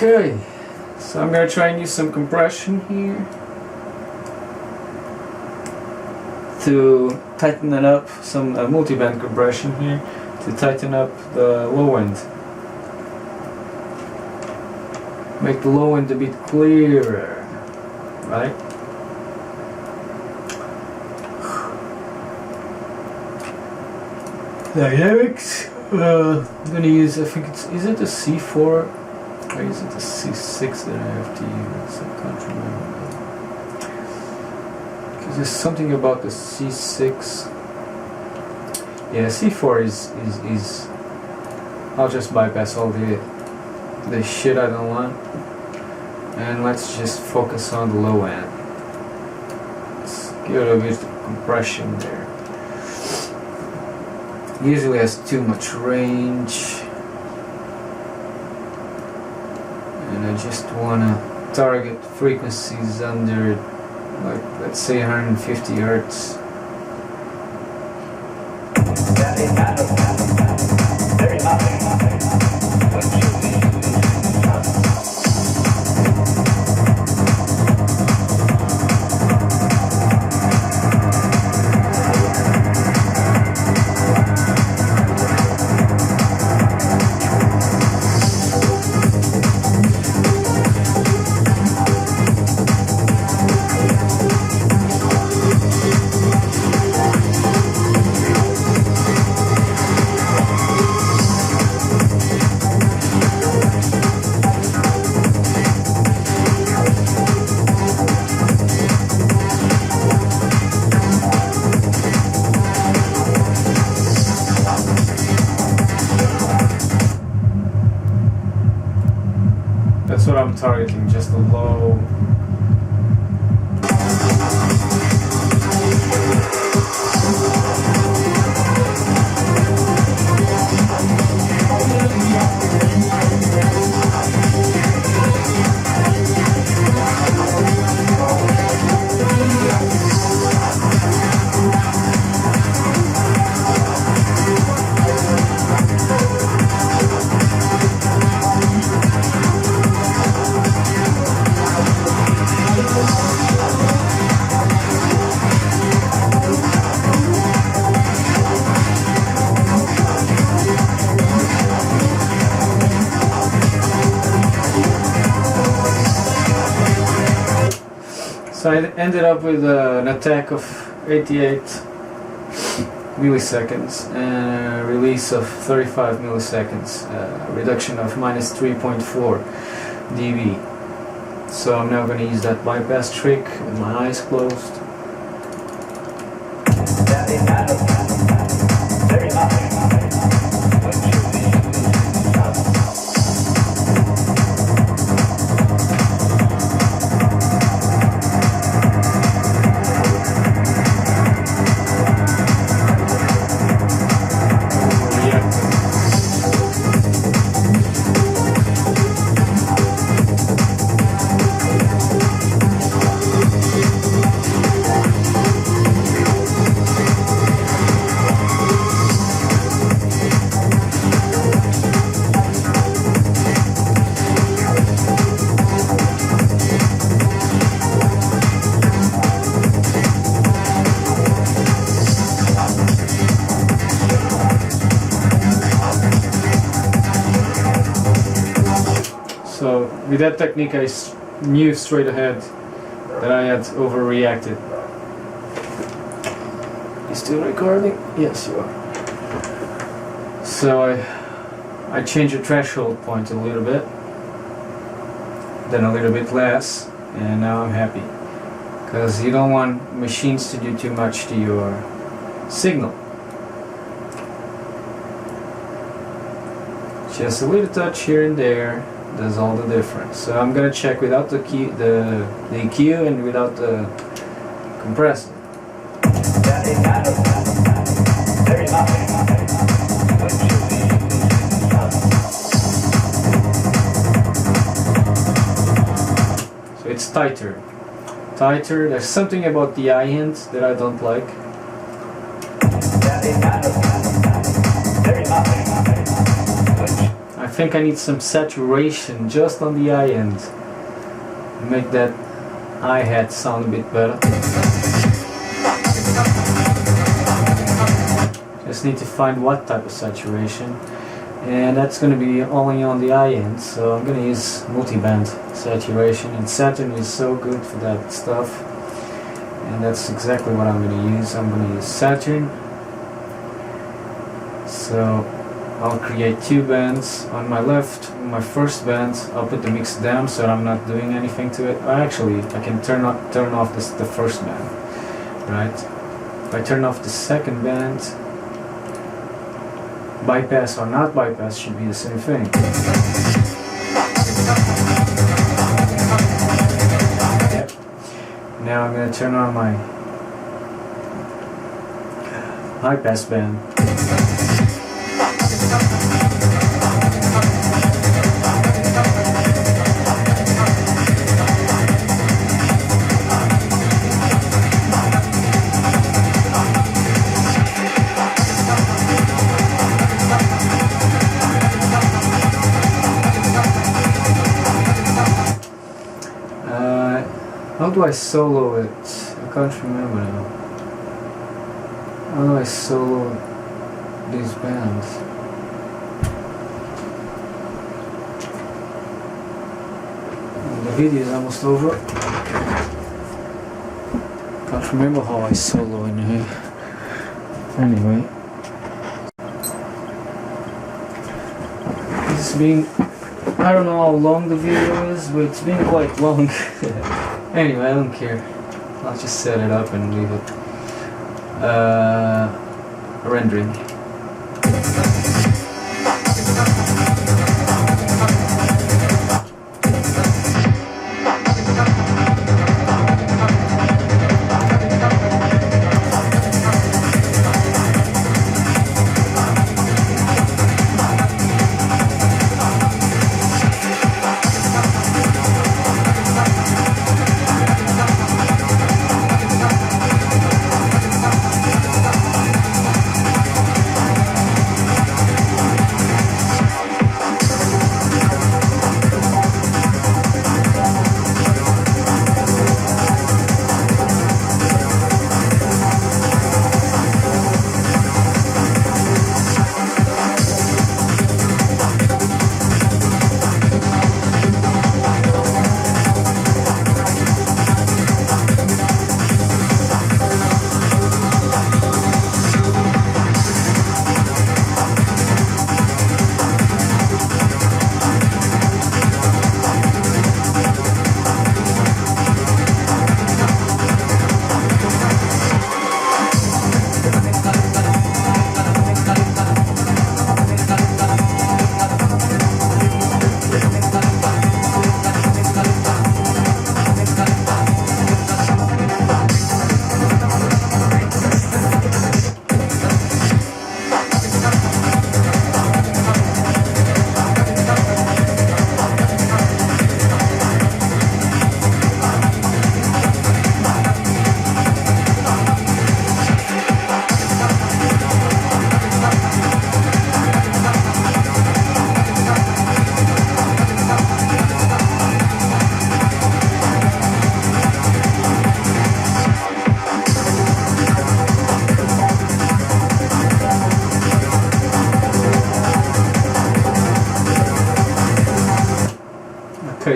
Okay, so I'm going to try and use some compression here to tighten it up, some multiband compression here to tighten up the low end. Make the low end a bit clearer, right? Dynamics. I'm going to use, I think is it a C4? Or is it the C6 that I have to use? I can't remember. Because there's something about the C6. Yeah, C4 is. I'll just bypass all the shit I don't want, and let's just focus on the low end. Let's give it a bit of compression there. Usually has too much range. And I just want to target frequencies under, like, let's say 150 Hertz. targeting just a low. So I ended up with an attack of 88 milliseconds and a release of 35 milliseconds, reduction of minus 3.4 dB. So I'm now going to use that bypass trick with my eyes closed. So with that technique I knew straight ahead that I had overreacted. You still recording? Yes, you are. So I changed the threshold point a little bit, then a little bit less, and now I'm happy. Because you don't want machines to do too much to your signal. Just a little touch here and there does all the difference. So I'm gonna check without the EQ and without the compressor. So it's tighter. There's something about the eye end that I don't like. I think I need some saturation just on the eye end. Make that hi-hat sound a bit better. Just need to find what type of saturation. And that's going to be only on the eye end, so I'm going to use multiband saturation, and Saturn is so good for that stuff, and that's exactly what I'm going to use. I'm going to use Saturn. So I'll create two bands. On my left, my first band, I'll put the mix down so I'm not doing anything to it. Actually, I can turn off the first band, right? If I turn off the second band, bypass or not bypass should be the same thing. Yep. Now I'm going to turn on my high pass band. How do I solo it? I can't remember now. How do I solo these bands? The video is almost over. Can't remember how I solo in here. Anyway, it's been, I don't know how long the video is, but it's been quite long. Anyway, I don't care. I'll just set it up and leave it. Rendering.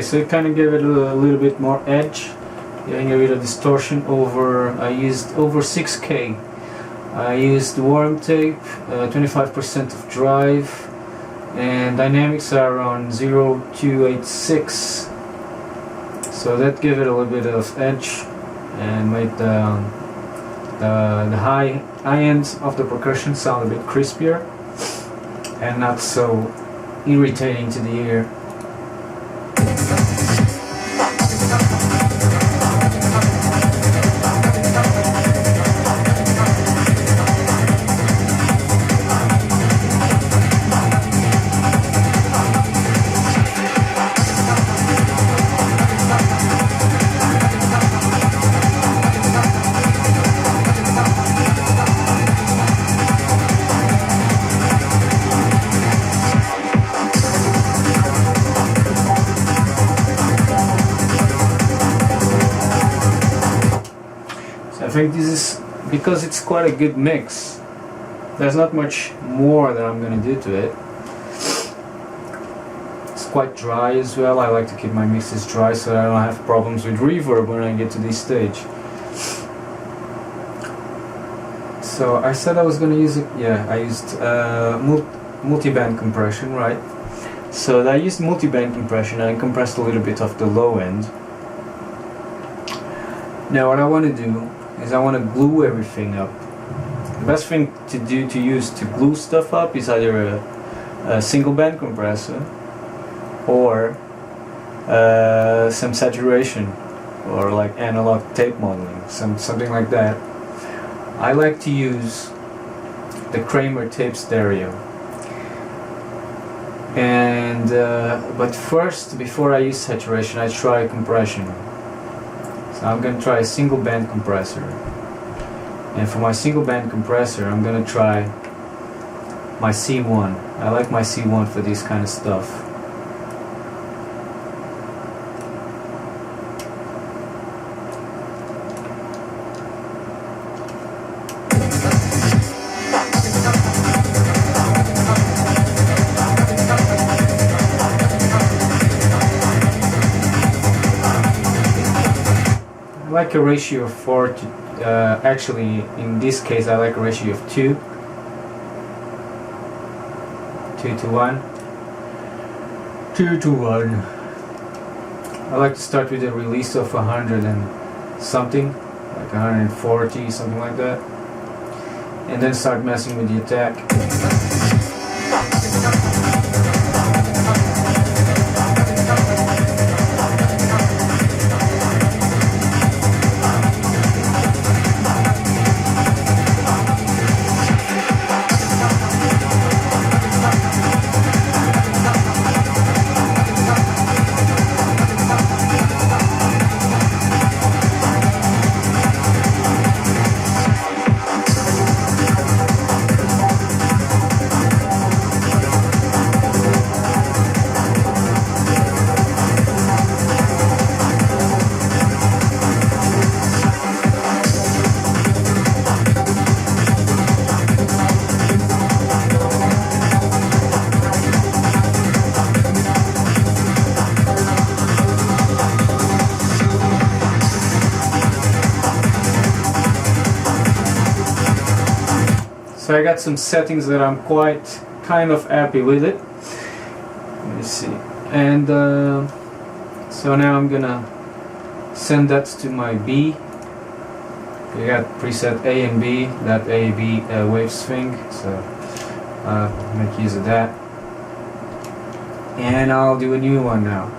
so it kind of gave it a little bit more edge, giving a bit of distortion over. I used over 6K. I used worm tape, 25% of drive, and dynamics are on 0286. So that gave it a little bit of edge and made the high end of the percussion sound a bit crispier and not so irritating to the ear. I think this is because it's quite a good mix. There's not much more that I'm gonna do to it. It's quite dry as well. I like to keep my mixes dry so I don't have problems with reverb when I get to this stage. So I said I was gonna use it. Yeah, I used multi-band compression, right? So I used multi-band compression and I compressed a little bit of the low end. Now what I want to do is I want to glue everything up. The best thing to use to glue stuff up is either a single band compressor or some saturation or like analog tape modeling, something like that. I like to use the Kramer tape stereo. And but first, before I use saturation, I try compression. So I'm going to try a single band compressor. And for my single band compressor, I'm going to try my C1. I like my C1 for this kind of stuff. I like a ratio of 4 to, actually in this case I like a ratio of 2 to 1. 2 to 1. I like to start with a release of 100 and something, like 140, something like that, and then start messing with the attack. So I got some settings that I'm kind of happy with it. Let me see. And so now I'm gonna send that to my B. We got preset A and B, that A-B waves thing. So make use of that. And I'll do a new one now.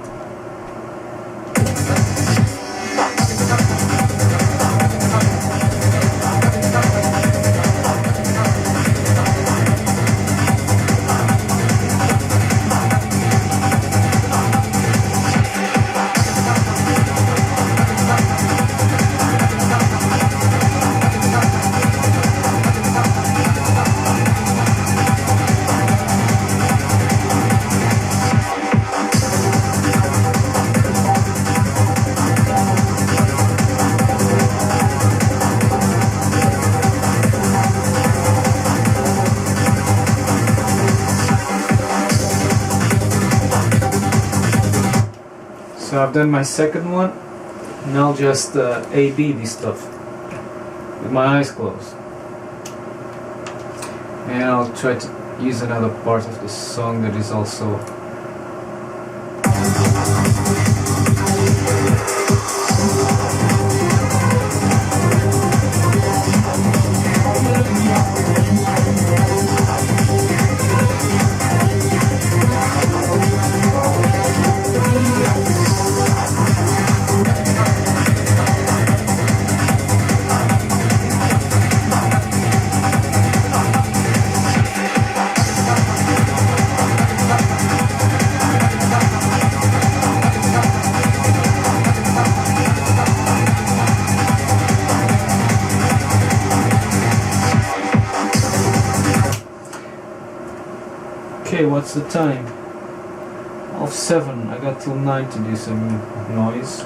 So I've done my second one, and I'll just A-B this stuff with my eyes closed. And I'll try to use another part of the song that is also okay. What's the time? 7:30. I got till 9 to do some noise.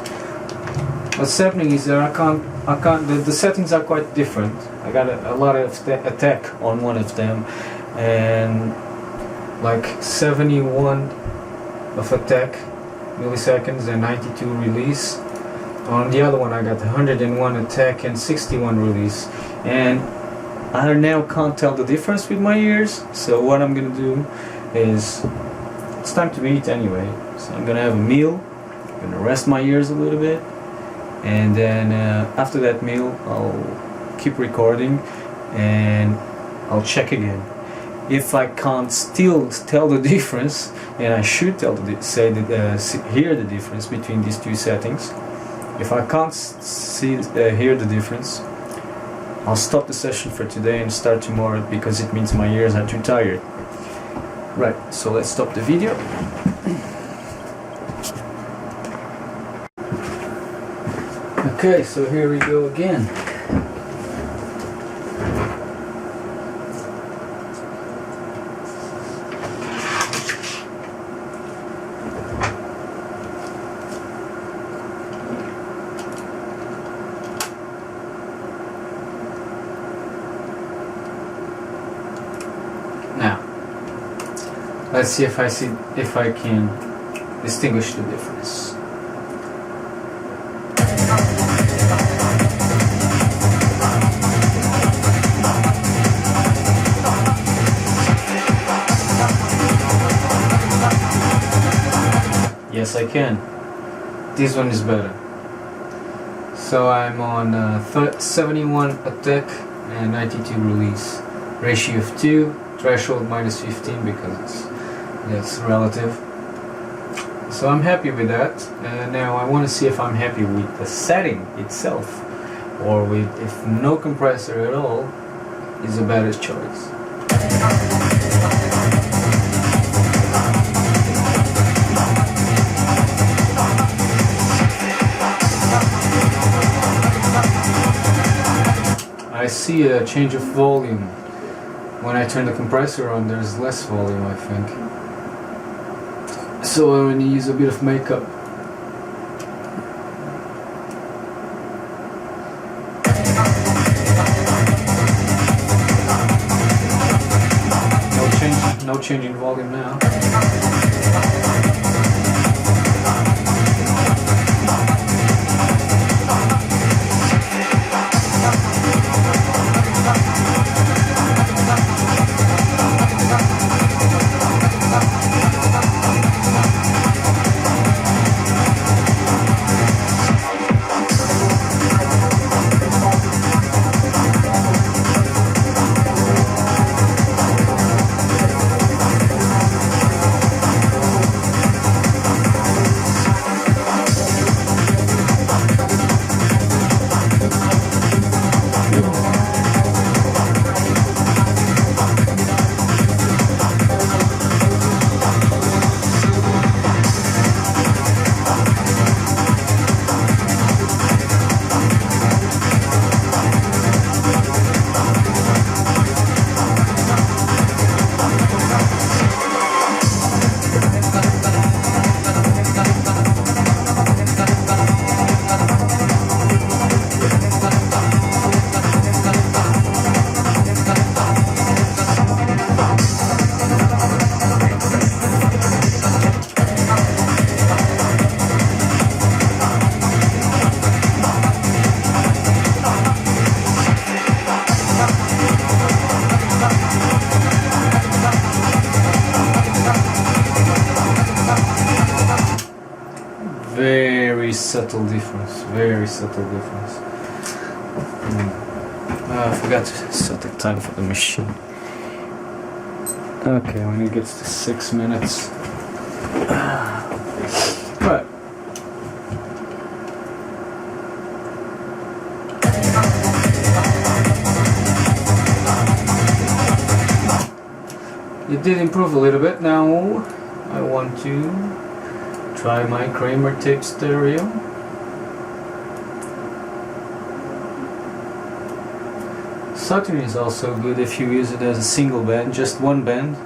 What's happening is that I can't. The settings are quite different. I got a lot of attack on one of them, and like 71 of attack milliseconds and 92 release. On the other one, I got 101 attack and 61 release, and I now can't tell the difference with my ears. So what I'm gonna do is, it's time to eat anyway. So I'm gonna have a meal. I'm gonna rest my ears a little bit, and then after that meal, I'll keep recording, and I'll check again. If I can't still tell the difference, and I should hear the difference between these two settings. If I can't hear the difference, I'll stop the session for today and start tomorrow, because it means my ears are too tired. Right, so let's stop the video. Okay, so here we go again. Now, let's see if I can distinguish the difference. Yes, I can. This one is better. So I'm on 71 attack and 92 release. Ratio of 2, threshold -15 because that's relative. So I'm happy with that. Now I want to see if I'm happy with the setting itself, or if no compressor at all is a better choice. I see a change of volume. When I turn the compressor on, there's less volume, I think. So I'm going to use a bit of makeup. No change in volume now. subtle difference, very subtle difference. I forgot to set the time for the machine. Okay, when it gets to 6 minutes. Right. It did improve a little bit. Now I want to try my Kramer tape stereo. Saturn is also good if you use it as a single band, just one band.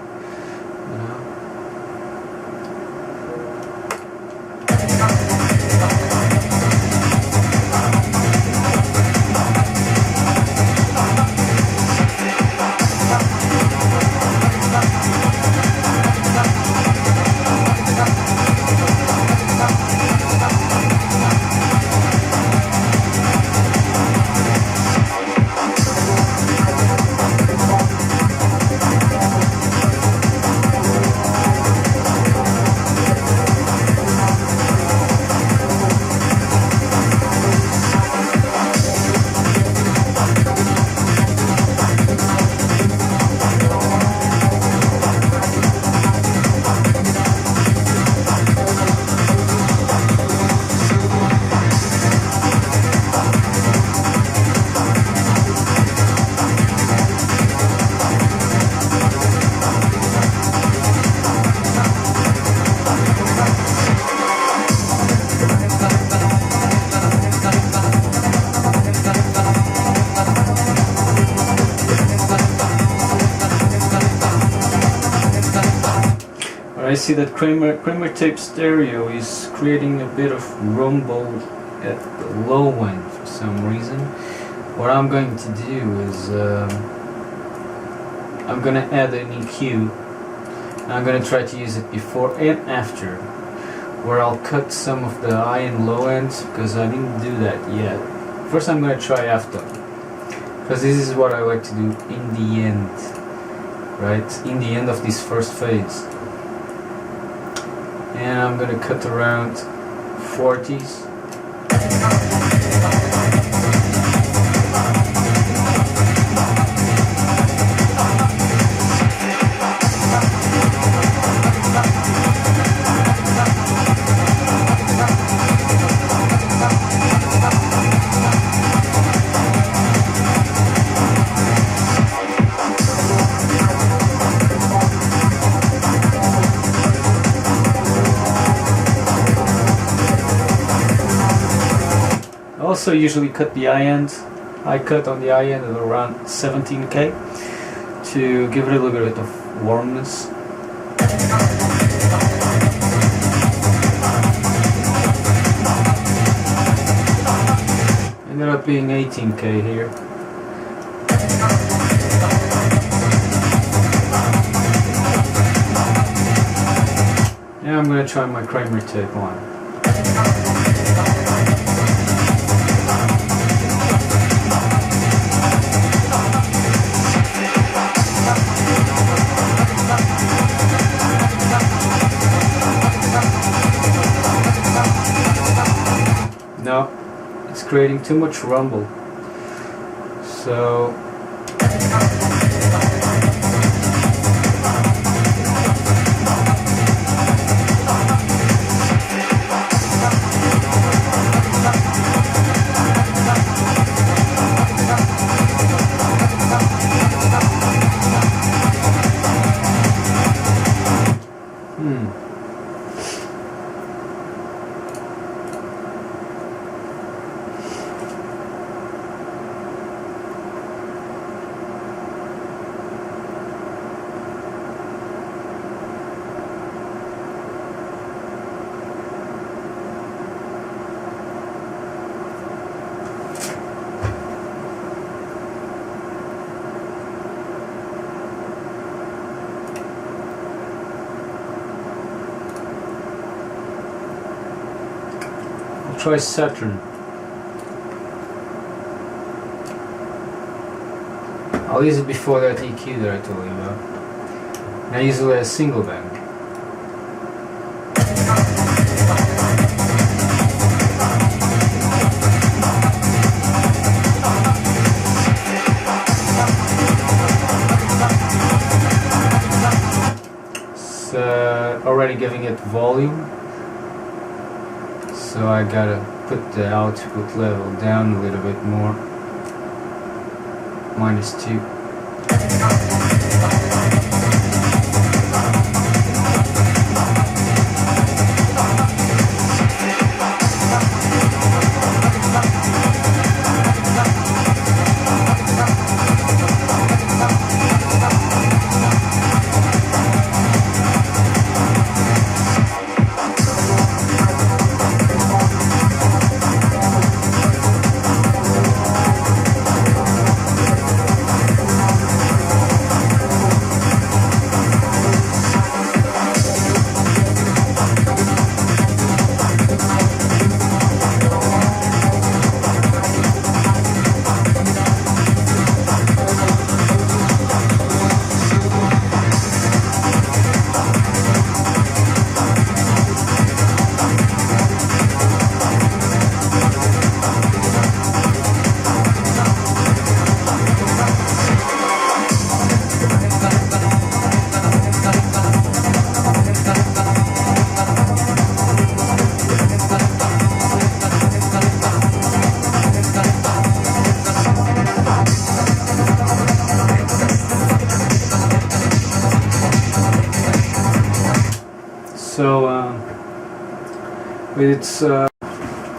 I see that Kramer tape stereo is creating a bit of rumble at the low end for some reason. What I'm going to do is I'm going to add an EQ. I'm going to try to use it before and after, where I'll cut some of the high and low ends because I didn't do that yet. First I'm going to try after, because this is what I like to do in the end, right? In the end of this first phase. And I'm going to cut around 40s. Also usually cut the high end. I cut on the high end at around 17K to give it a little bit of warmness. Ended up being 18K here. Now I'm going to try my Kramer tape on. No, it's creating too much rumble. So try Saturn. I'll use it before that EQ that I told you about. And I use it as a single band. it's already giving it volume, so I gotta put the output level down a little bit more, -2.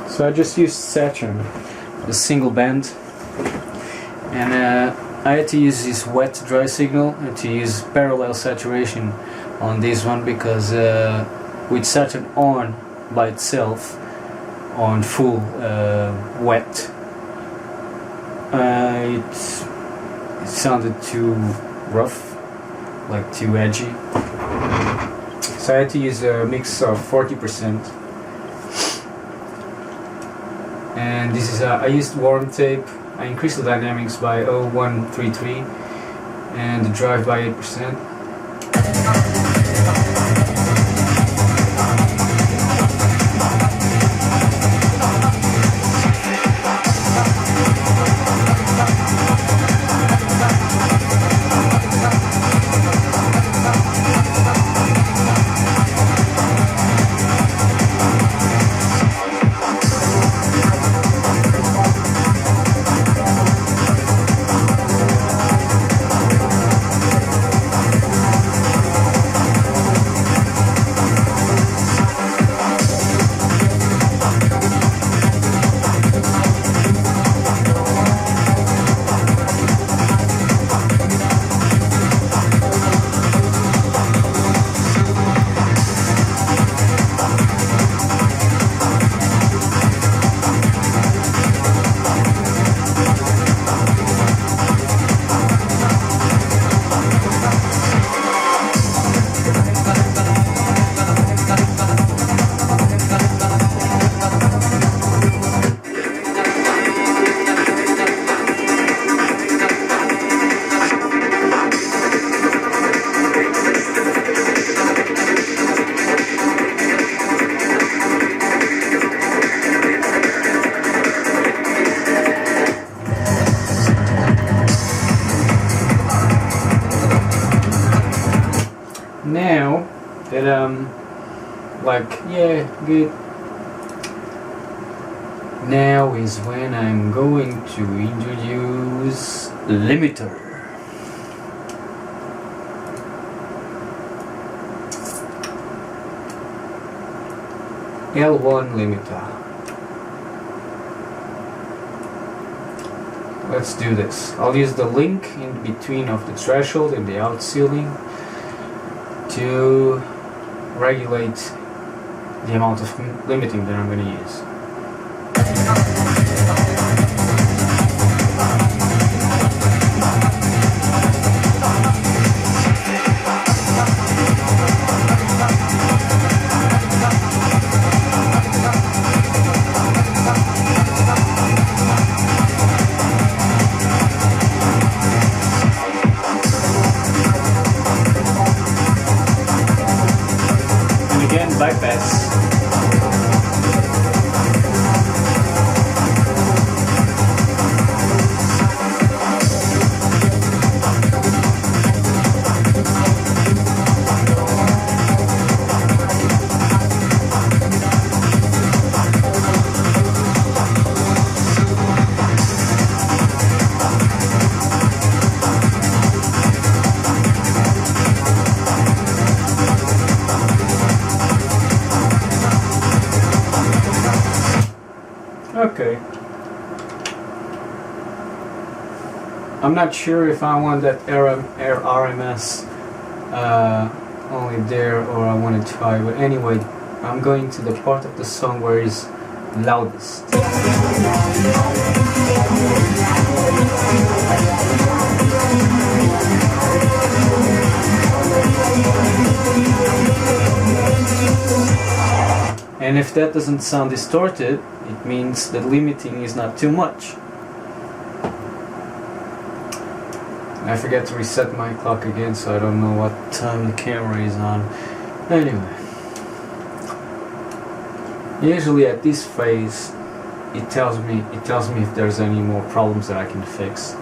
So I just used Saturn, the single band, and I had to use this wet dry signal and to use parallel saturation on this one because with Saturn on by itself on full wet, it sounded too rough, like too edgy. So I had to use a mix of 40%. And this is I used warm tape. I increased the dynamics by 0.133 and the drive by 8%. Now that I'm like, yeah, good. Now is when I'm going to introduce limiter. L1 limiter. Let's do this. I'll use the link in between of the threshold and the out ceiling to regulate the amount of limiting that I'm going to use. Bypass. I'm not sure if I want that RMS only there or I want it high, but anyway, I'm going to the part of the song where it's loudest. And if that doesn't sound distorted, it means the limiting is not too much. I forget to reset my clock again, so I don't know what time the camera is on. Anyway, usually at this phase, it tells me if there's any more problems that I can fix.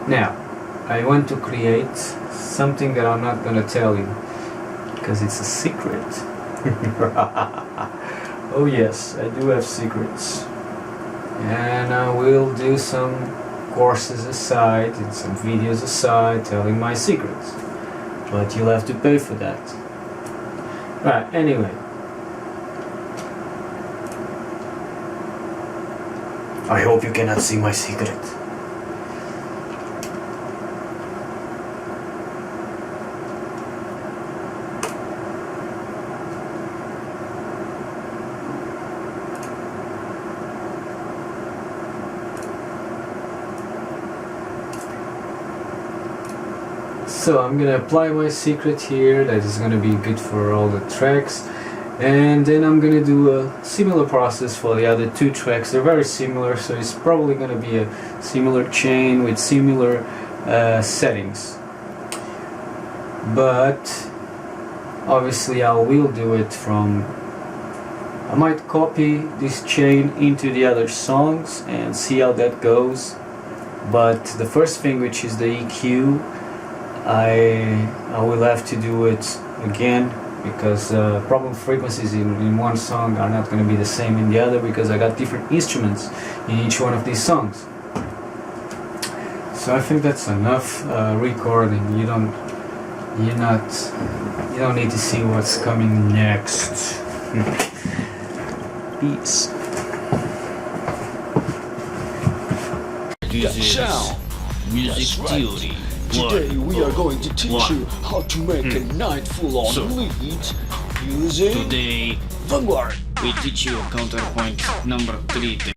Now, I want to create something that I'm not gonna tell you because it's a secret. Oh yes, I do have secrets. And I will do some courses aside and some videos aside telling my secrets. But you'll have to pay for that. Right, anyway. I hope you cannot see my secret. So I'm gonna apply my secret here, that is gonna be good for all the tracks, and then I'm gonna do a similar process for the other two tracks. They're very similar, so it's probably gonna be a similar chain with similar settings. But obviously I will do it from, I might copy this chain into the other songs and see how that goes. But the first thing, which is the EQ, I will have to do it again because problem frequencies in one song are not going to be the same in the other because I got different instruments in each one of these songs. So I think that's enough recording. You don't need to see what's coming next. Peace.
This is music theory.
Today we are going to teach you how to make a night full on lead using
Today
Vanguard.
we teach you counterpoint number 3.